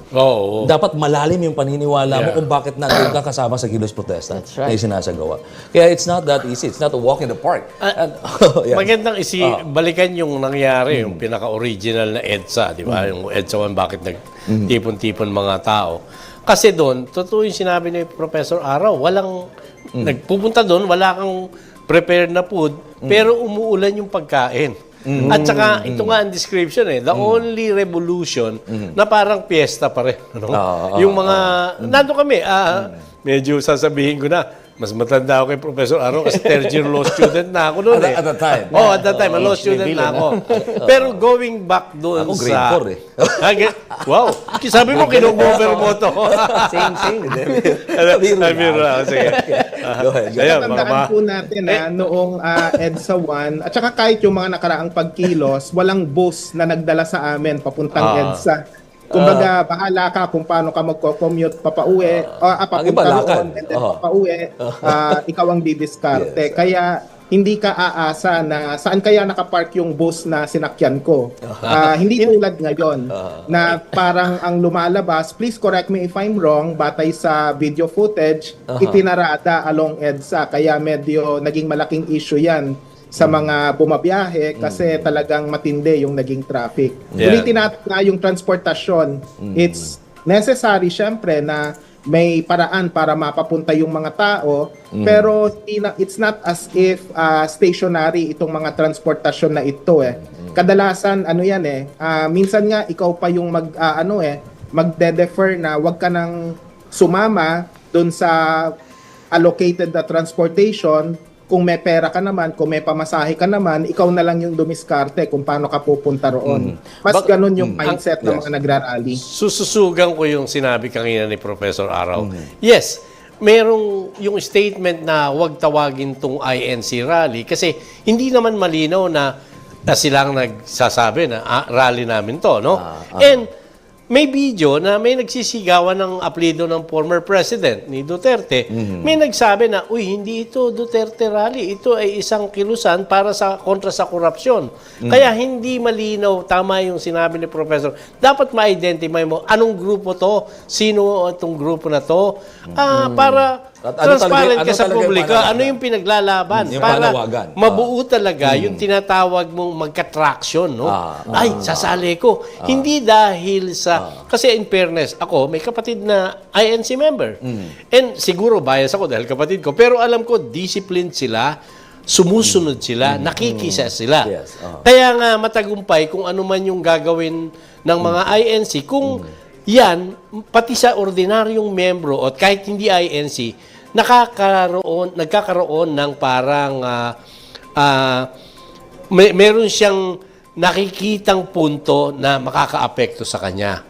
Speaker 2: Dapat malalim yung paniniwala mo kung bakit nandun ka kasama sa kilos protesta na isinasagawa. Kaya it's not that easy. It's not a walk in the park.
Speaker 3: Magandang balikan yung nangyari, yung pinaka-original na EDSA, di ba? Yung EDSA 1, bakit nagtipon-tipon mga tao. Kasi doon, totoo yung sinabi ni Professor Araw, nagpupunta doon, wala kang prepared na food, pero umuulan yung pagkain. At saka, ito nga ang description the only revolution na parang piyesta pa rin. Yung mga, nando kami, medyo sasabihin ko na, mas matanda ako kay Professor Aro kasi third year law student na ako noon
Speaker 2: At the time.
Speaker 3: Oh, at that time, a law student na ako. Pero going back doon
Speaker 2: Ako grade
Speaker 3: sa...
Speaker 2: 4 eh.
Speaker 3: Wow. Sabi mo, kinukover mo to.
Speaker 7: Same.
Speaker 3: Biro lang. Sige.
Speaker 2: Go ahead.
Speaker 3: Ayun,
Speaker 5: Tandaan po natin na noong EDSA 1 at saka kahit yung mga nakaraang pagkilos, walang bus na nagdala sa amin papuntang EDSA. Kumbaga, bahala ka kung paano ka magko-commute papauwi, papunta
Speaker 2: iba lakad.
Speaker 5: roon, and then papauwi, ikaw ang didiskarte. Kaya hindi ka aasa na saan kaya nakapark yung bus na sinakyan ko. Hindi tulad ngayon na parang ang lumalabas, please correct me if I'm wrong, batay sa video footage, ipinarada along EDSA. Kaya medyo naging malaking issue yan sa mga bumabiyahe kasi talagang matindi yung naging traffic.
Speaker 3: Yeah.
Speaker 5: Ulitin natin na yung transportasyon. It's necessary syempre na may paraan para mapapunta yung mga tao, pero it's not as if stationary itong mga transportasyon na ito eh. Kadalasan ano yan eh, minsan nga ikaw pa yung magde-defer na wag ka nang sumama dun sa allocated na transportation. Kung may pera ka naman, kung may pamasahe ka naman, ikaw na lang yung dumiskarte kung paano ka pupunta roon. Mas ganun yung mindset ng mga nagrarally.
Speaker 3: Sususugan ko yung sinabi kanina ni Professor Araw. Yes, merong yung statement na huwag tawagin tong INC rally kasi hindi naman malinaw na silang nagsasabi na rally namin to, no? And may video na may nagsisigawan ng apelyido ng former president ni Duterte. May nagsabi na, uy, hindi ito Duterte rally. Ito ay isang kilusan para sa kontra sa korupsyon. Kaya hindi malinaw, tama yung sinabi ni Professor. Dapat ma-identify mo anong grupo to, sino itong grupo na to, para transparent ka sa publiko. Ano yung pinaglalaban?
Speaker 2: Yung
Speaker 3: para
Speaker 2: panawagan.
Speaker 3: mabuo talaga yung tinatawag mong magka-traction, no? Ay, sasali ko. Hindi dahil sa... Kasi in fairness, ako, may kapatid na INC member. And siguro bias ako dahil kapatid ko. Pero alam ko, disciplined sila, sumusunod sila, nakikisa sila.
Speaker 2: Yes.
Speaker 3: Kaya nga matagumpay kung ano man yung gagawin ng mga INC. Kung yan, pati sa ordinaryong membro o kahit hindi INC, nagkakaroon ng parang meron siyang nakikitang punto na makakaapekto sa kanya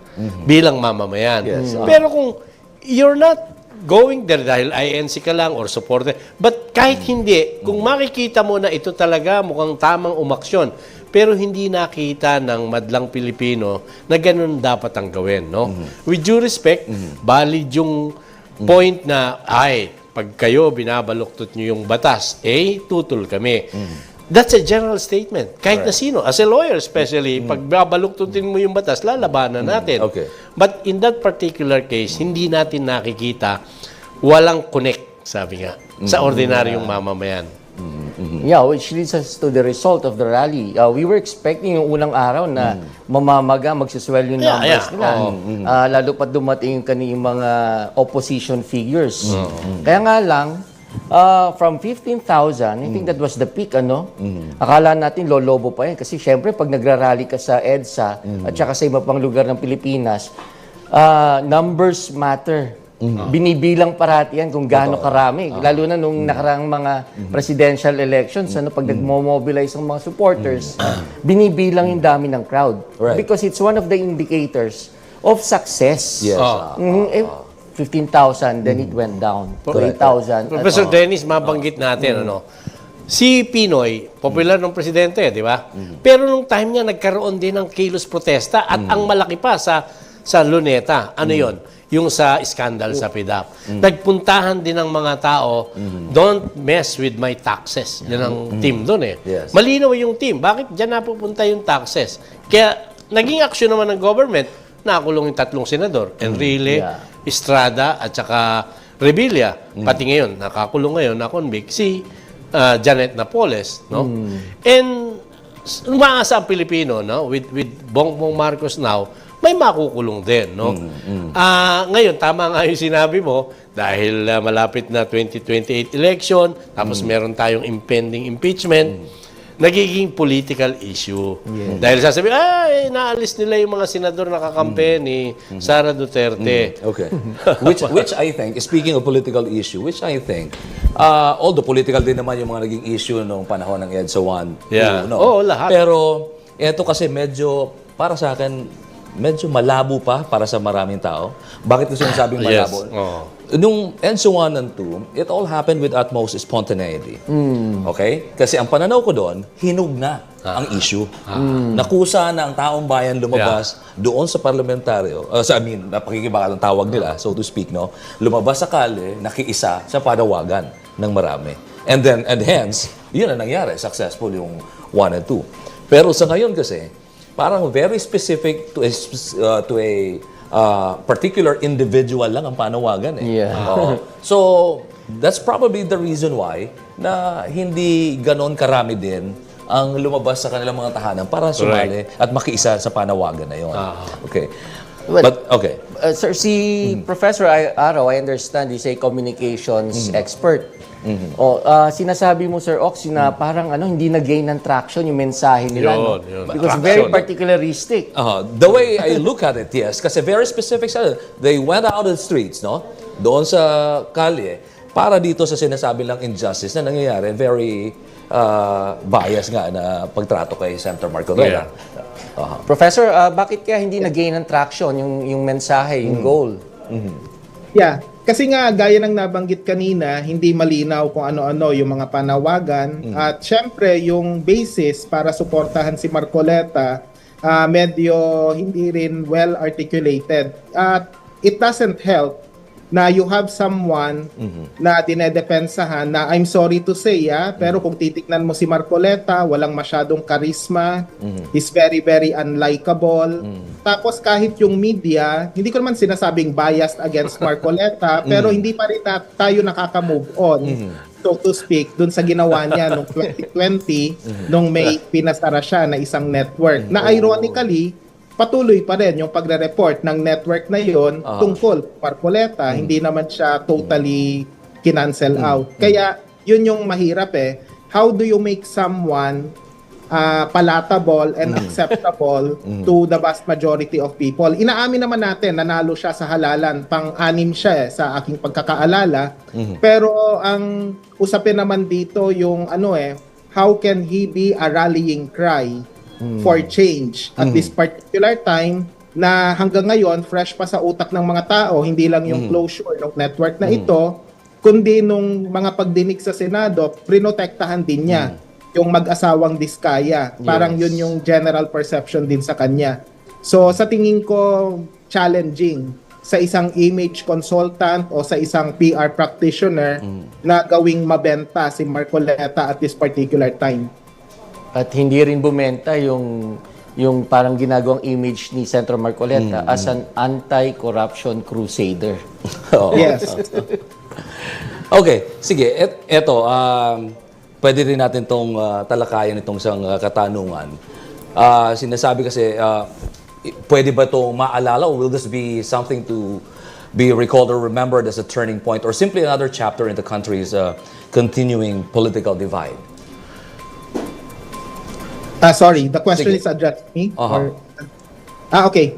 Speaker 3: bilang mamamayan.
Speaker 2: Yes,
Speaker 3: Pero kung you're not going there dahil INC ka lang or supporter, but kahit hindi, kung makikita mo na ito talaga mukhang tamang umaksyon, pero hindi nakita ng madlang Pilipino na ganun dapat ang gawin, no? With due respect, valid yung point na, pag kayo binabaluktot nyo yung batas, tutol kami. That's a general statement. Kahit na sino, as a lawyer especially, pag babaluktutin mo yung batas, lalabanan natin.
Speaker 2: Okay.
Speaker 3: But in that particular case, hindi natin nakikita, walang connect, sabi nga, sa ordinaryong mamamayan.
Speaker 4: Yeah, which leads us to the result of the rally. We were expecting yung unang araw na mamamaga, magsuswell yung numbers nila. Lalo pat dumating yung kanilang mga opposition figures. Kaya nga lang, from 15,000, I think that was the peak, Akala natin lolobo pa yan. Kasi syempre, pag nagrarally ka sa EDSA at saka sa iba pang lugar ng Pilipinas, numbers matter. Binibilang parati yan kung gaano karami. Lalo na nung nakaraang mga presidential elections, pag nagmo-mobilize ang mga supporters, binibilang yung dami ng crowd.
Speaker 2: Right.
Speaker 4: Because it's one of the indicators of success.
Speaker 2: Yes.
Speaker 4: 15,000, then it went down to 8,000.
Speaker 3: Professor Dennis, mabanggit natin, si Pinoy, popular ng presidente, di ba? Pero nung time niya, nagkaroon din ng kilos protesta at ang malaki pa sa Luneta. Ano yon? Yung sa scandal sa PDAP. Nagpuntahan din ng mga tao, don't mess with my taxes. Yan ang team doon eh.
Speaker 2: Yes.
Speaker 3: Malinaw yung team. Bakit dyan napupunta yung taxes? Kaya naging aksyon naman ng government, nakulong yung 3 senador. Enrile, Estrada, at saka Revilla. Pati ngayon, nakakulong ngayon, na-convict, si Janet Napoles. No? And umaasa ang Pilipino, no? with Bongbong Marcos now, may makukulong din, no? Ngayon, tama nga yung sinabi mo, dahil malapit na 2028 election, tapos meron tayong impending impeachment, nagiging political issue. Dahil sasabi, naalis nila yung mga senador na kakampi ni Sara Duterte.
Speaker 2: Okay. Which I think, speaking of political issue, which I think, although political din naman yung mga naging issue nung panahon ng EDSA 1.
Speaker 3: Yeah.
Speaker 2: No?
Speaker 3: Oo, lahat.
Speaker 2: Pero, eto kasi medyo, para sa akin, medyo malabo pa para sa maraming tao. Bakit ko sinasabing malabo?
Speaker 3: Yes. Oo.
Speaker 2: Nung EDSA 1 and 2, it all happened with utmost spontaneity. Okay? Kasi ang pananaw ko doon, hinug na ang issue. Nakusa na ang taong bayan lumabas doon sa parlamentaryo, napakikibaka ng tawag nila, so to speak, no? Lumabas sa kalye, nakiisa sa panawagan ng marami. And hence, yun ang nangyari. Successful yung 1 and 2. Pero sa ngayon kasi, parang very specific to a particular individual lang ang panawagan eh.
Speaker 4: Yeah.
Speaker 2: Oo. So, that's probably the reason why na hindi ganon karami din ang lumabas sa kanilang mga tahanan para sumali at makiisa sa panawagan na yon. Okay.
Speaker 4: Well,
Speaker 2: But, okay.
Speaker 4: Sir, si Professor Aro, I understand, is a communications expert. Sinasabi mo, Sir Ox, na parang hindi na-gain ng traction yung mensahe nila.
Speaker 3: Yun.
Speaker 4: Because very particularistic.
Speaker 2: The way I look at it, yes, kasi very specific sa they went out of the streets, no? Doon sa kalye, para dito sa sinasabi lang injustice na nangyayari, very bias nga na pagtrato kay Senator Marco Rivera.
Speaker 4: Professor, bakit kaya hindi na-gain ng traction yung mensahe, yung goal?
Speaker 5: Yeah, kasi nga gaya ng nabanggit kanina, hindi malinaw kung ano-ano yung mga panawagan at syempre yung basis para suportahan si Marcoleta medyo hindi rin well articulated. At it doesn't help na you have someone na dinedepensahan na I'm sorry to say, pero kung titignan mo si Marcoleta, walang masyadong charisma, he's very, very unlikable. Tapos kahit yung media, hindi ko naman sinasabing biased against Marcoleta, pero hindi pa rin tayo nakaka-move on, so to speak, dun sa ginawa niya noong 2020, nung may pinasara siya na isang network. Na ironically, patuloy pa rin yung pagre-report ng network na yon tungkol Marcoleta, hindi naman siya totally kinancel out. Kaya yun yung mahirap eh. How do you make someone palatable and acceptable to the vast majority of people? Inaamin naman natin, nanalo siya sa halalan, pang-anim siya sa aking pagkakaalala. Pero ang usapin naman dito yung how can he be a rallying cry for change at this particular time na hanggang ngayon fresh pa sa utak ng mga tao, hindi lang yung closure ng network na ito, kundi nung mga pagdinig sa Senado, prinotektahan din niya yung mag-asawang Diskaya. Parang yun yung general perception din sa kanya. So sa tingin ko, challenging sa isang image consultant o sa isang PR practitioner na gawing mabenta si Marcoleta at this particular time.
Speaker 4: At hindi rin bumenta yung parang ginagawang image ni Senator Marcoleta as an anti-corruption crusader.
Speaker 5: Yes.
Speaker 2: Okay, sige. Eto, pwede rin natin tong talakayan itong isang katanungan. Sinasabi kasi, pwede ba itong maalala or will this be something to be recalled or remembered as a turning point or simply another chapter in the country's continuing political divide?
Speaker 5: Sorry, the question
Speaker 2: Sige.
Speaker 5: is addressed to me?
Speaker 2: Aha.
Speaker 5: Okay.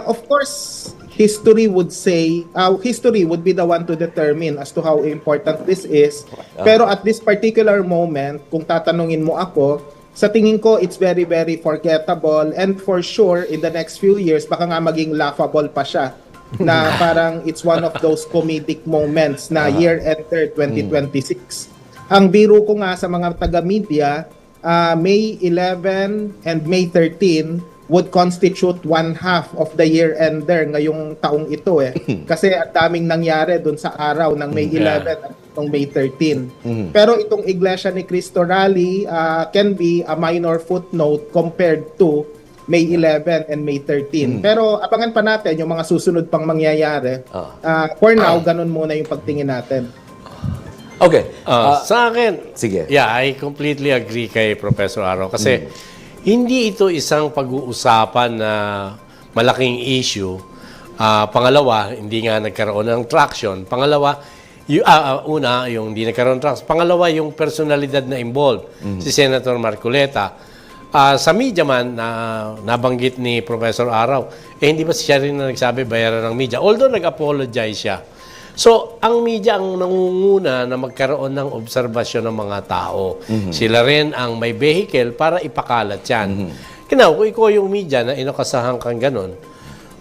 Speaker 5: Of course, history would say, history would be the one to determine as to how important this is. Pero at this particular moment, kung tatanungin mo ako, sa tingin ko, it's very, very forgettable. And for sure, in the next few years, baka nga maging laughable pa siya. Na parang it's one of those comedic moments na year-enter 2026. Ang biro ko nga sa mga taga-media, May 11 and May 13 would constitute 1/2 of the year-ender ngayong taong ito eh. Kasi ang daming nangyari dun sa araw ng May 11 at itong May 13. Pero itong Iglesia ni Cristo rally can be a minor footnote compared to May 11 and May 13. Pero abangan pa natin yung mga susunod pang mangyayari. For now, ganun muna yung pagtingin natin.
Speaker 2: Okay.
Speaker 3: Sa akin,
Speaker 2: Sige.
Speaker 3: yeah, I completely agree kay Professor Aro kasi hindi ito isang pag-uusapan na malaking issue. Pangalawa, hindi nga nagkaroon ng traction. Pangalawa, Una, yung hindi nagkaroon ng trust. Pangalawa, yung personalidad na involved, si Senator Marcoleta. Sa media man, nabanggit ni Professor Araw, hindi ba siya rin na nagsabi bayaran ng media? Although nag-apologize siya. So, ang media ang nangunguna na magkaroon ng obserbasyon ng mga tao. Sila rin ang may vehicle para ipakalat yan. Kung ikaw yung media na inakasahan kang ganun,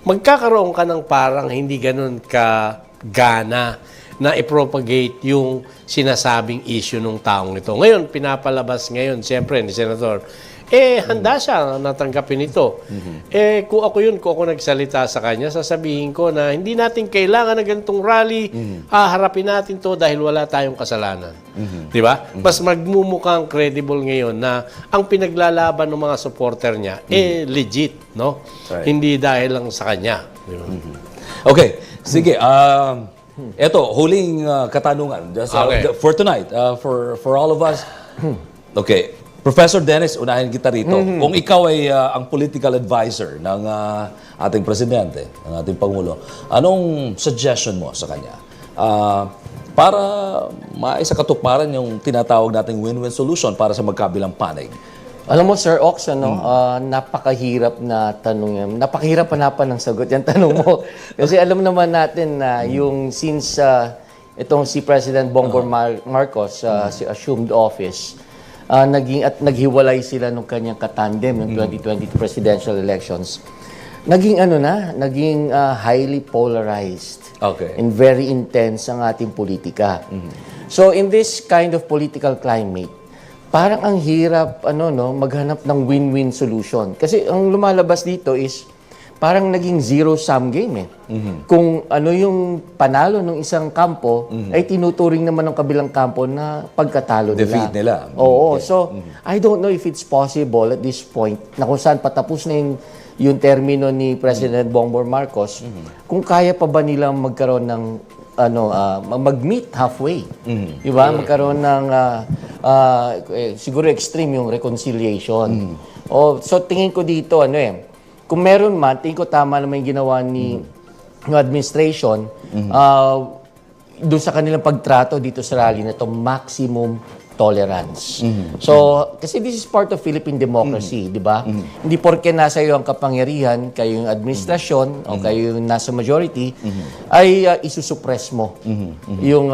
Speaker 3: magkakaroon ka ng parang hindi ganun ka gana na i-propagate yung sinasabing issue ng taong ito. Ngayon, pinapalabas ngayon, siyempre, ni Senator, handa siya natanggapin ito. Kung ako nagsalita sa kanya, sasabihin ko na hindi natin kailangan ng ganitong rally, harapin natin to dahil wala tayong kasalanan. Di ba? Mas magmumukhang credible ngayon na ang pinaglalaban ng mga supporter niya, legit, no?
Speaker 2: Right.
Speaker 3: Hindi dahil lang sa kanya. Di ba?
Speaker 2: Okay, sige. Eto, huling katanungan just,
Speaker 3: Okay.
Speaker 2: for tonight, for all of us. Okay, Professor Dennis, unahin kita rito. Kung ikaw ay ang political advisor ng ating presidente, ng ating Pangulo, anong suggestion mo sa kanya? Para maisakatuparan yung tinatawag nating win-win solution para sa magkabilang panig.
Speaker 4: Alam mo, Sir Ox, napakahirap na tanong yan. Napakahirap hanapan ng sagot yung tanong mo. Kasi alam naman natin na yung since itong si President Bongbong Marcos si assumed office, naghiwalay sila nung kanyang katandem ng 2020 presidential elections. Naging highly polarized
Speaker 2: Okay.
Speaker 4: and very intense ang ating politika. So in this kind of political climate, parang ang hirap maghanap ng win-win solution. Kasi ang lumalabas dito is parang naging zero-sum game . Kung ano yung panalo ng isang kampo, ay tinuturing naman ng kabilang kampo na pagkatalo nila.
Speaker 2: Defeat nila.
Speaker 4: Oo. So, I don't know if it's possible at this point na kung saan patapos na yung termino ni President Bongbong Marcos, kung kaya pa ba nilang magkaroon ng mag-meet halfway. Diba? Magkaroon ng siguro extreme yung reconciliation. So tingin ko dito kung meron man, tingin ko tama naman yung ginawa ni administration doon sa kanilang pagtrato dito sa rally na to, maximum tolerance. So, kasi this is part of Philippine democracy, di ba? Hindi porke nasa iyo ang kapangyarihan, kayo yung administrasyon, o kayo yung nasa majority, ay isusupress mo yung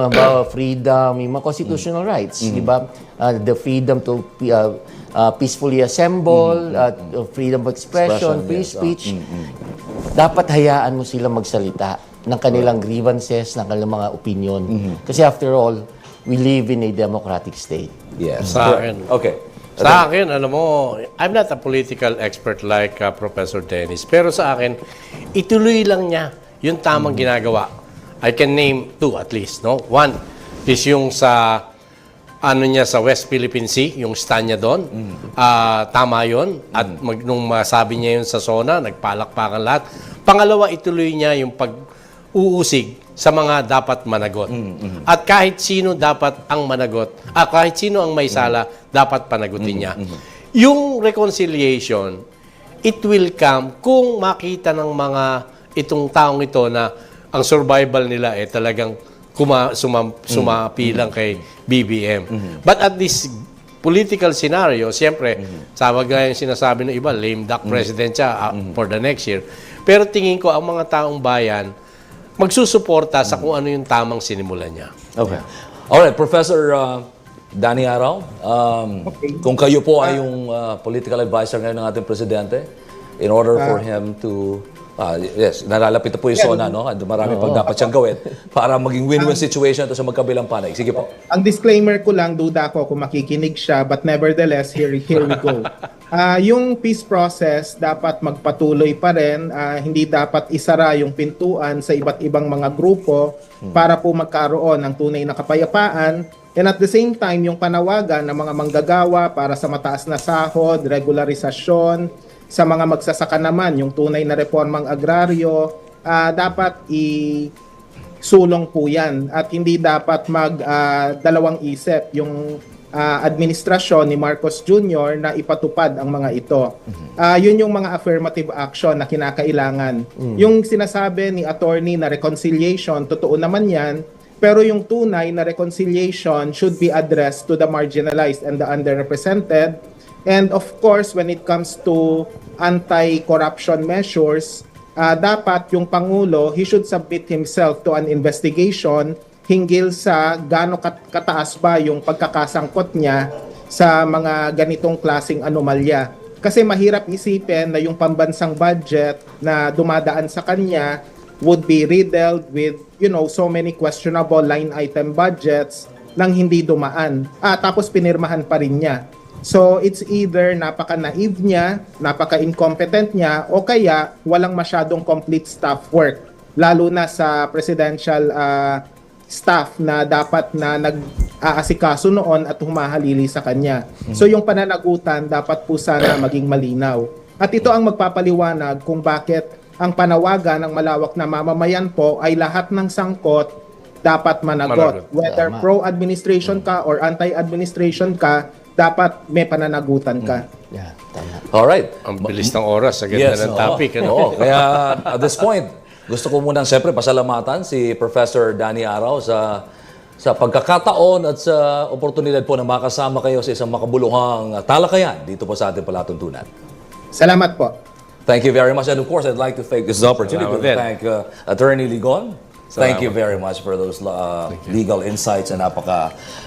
Speaker 4: freedom, yung mga constitutional rights, di ba? The freedom to peacefully assemble, freedom of expression, free speech. Dapat hayaan mo sila magsalita ng kanilang grievances, ng kanilang mga opinion. Kasi after all, we live in a democratic state.
Speaker 2: Yes.
Speaker 3: Sa akin.
Speaker 2: Okay.
Speaker 3: Sa akin, alam mo, I'm not a political expert like Professor Dennis. Pero sa akin, ituloy lang niya yung tamang ginagawa. I can name two at least, no? One is yung sa niya sa West Philippine Sea, yung stand niya doon. Tama yun. At nung masabi niya yun sa SONA, nagpalakpakan lahat. Pangalawa, ituloy niya yung pag-uusig sa mga dapat managot. At kahit sino dapat ang managot, kahit sino ang may sala, dapat panagutin niya. Yung reconciliation, it will come kung makita ng mga itong taong ito na ang survival nila talagang sumapilang kay BBM. But at this political scenario, siyempre, tawag nga yung sinasabi ng iba, lame duck president siya for the next year. Pero tingin ko, ang mga taong bayan, magsusuporta sa kung ano yung tamang sinimulan niya.
Speaker 2: Okay. Alright, Professor Danny Araw, kung kayo po ay yung political advisor ngayon ng ating presidente, in order for him to, yes, nalalapit na po yung SONA, no? Marami pang dapat siyang gawin para maging win-win situation ito sa magkabilang panay. Sige po.
Speaker 5: Ang disclaimer ko lang, duda ko kung makikinig siya, but nevertheless, here we go. Yung peace process dapat magpatuloy pa rin. Hindi dapat isara yung pintuan sa iba't ibang mga grupo para po magkaroon ng tunay na kapayapaan. And at the same time, yung panawagan ng mga manggagawa para sa mataas na sahod, regularisasyon, sa mga magsasaka naman, yung tunay na reformang agraryo, dapat isulong po yan. At hindi dapat dalawang isip yung administrasyon ni Marcos Jr. na ipatupad ang mga ito. Yun yung mga affirmative action na kinakailangan. Yung sinasabi ni attorney na reconciliation, totoo naman yan, Pero yung tunay na reconciliation should be addressed to the marginalized and the underrepresented. And of course, when it comes to anti-corruption measures, dapat yung Pangulo, he should submit himself to an investigation hinggil sa gaano kataas ba yung pagkakasangkot niya sa mga ganitong klaseng anomalya. Kasi mahirap isipin na yung pambansang budget na dumadaan sa kanya would be riddled with, so many questionable line item budgets nang hindi dumaan. Tapos pinirmahan pa rin niya. So it's either napaka-naive niya, napaka-incompetent niya, o kaya walang masyadong complete staff work. Lalo na sa presidential staff na dapat na nag-aasikaso noon at humahalili sa kanya. So yung pananagutan dapat po sana maging malinaw. At ito ang magpapaliwanag kung bakit ang panawagan ng malawak na mamamayan po ay lahat ng sangkot dapat managot. Whether pro-administration ka or anti-administration ka, dapat may pananagutan ka.
Speaker 4: Yeah, tama.
Speaker 2: Alright.
Speaker 3: Ang bilis ng oras, sa ganda ng topic.
Speaker 2: Oo. Kaya at this point, gusto ko munang siyempre pasalamatan si Professor Danny Araw sa pagkakataon at sa oportunidad po na makasama kayo sa isang makabuluhang talakayan dito po sa ating palatuntunan.
Speaker 5: Salamat po.
Speaker 2: Thank you very much. And of course, I'd like to take this opportunity to
Speaker 3: Salamat din.
Speaker 2: thank Attorney Ligon. Thank you
Speaker 3: Salamat.
Speaker 2: very much for those legal insights na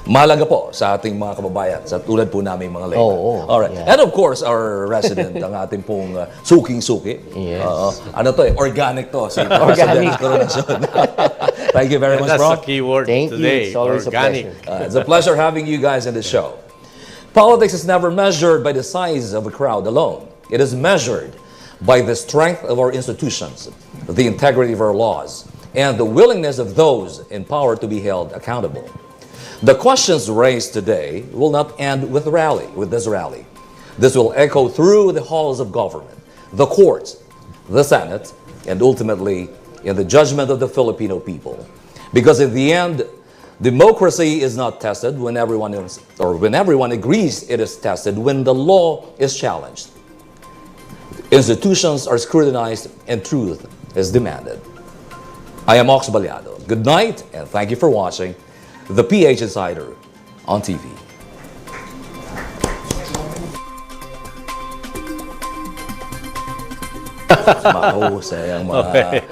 Speaker 2: mahalaga po sa ating mga kababayan, sa tulad po namin mga layman. Alright.
Speaker 4: yeah.
Speaker 2: And of course, our resident, ang ating pong suking-suki.
Speaker 4: Yes.
Speaker 2: Ano to organic to. Si President Coronation. Thank you very much,
Speaker 3: That's
Speaker 2: bro.
Speaker 3: the key word
Speaker 4: Thank you.
Speaker 3: today.
Speaker 4: It's always a
Speaker 3: Organic.
Speaker 4: pleasure.
Speaker 2: It's a pleasure having you guys in the show. Politics is never measured by the size of a crowd alone. It is measured by the strength of our institutions, the integrity of our laws, and the willingness of those in power to be held accountable. The questions raised today will not end with this rally. This will echo through the halls of government, the courts, the Senate, and ultimately in the judgment of the Filipino people. Because in the end, democracy is not tested when everyone agrees it is tested when the law is challenged. Institutions are scrutinized and truth is demanded. I am Ox Baliado. Good night and thank you for watching the PH Insider on TV. Mahusay ang mga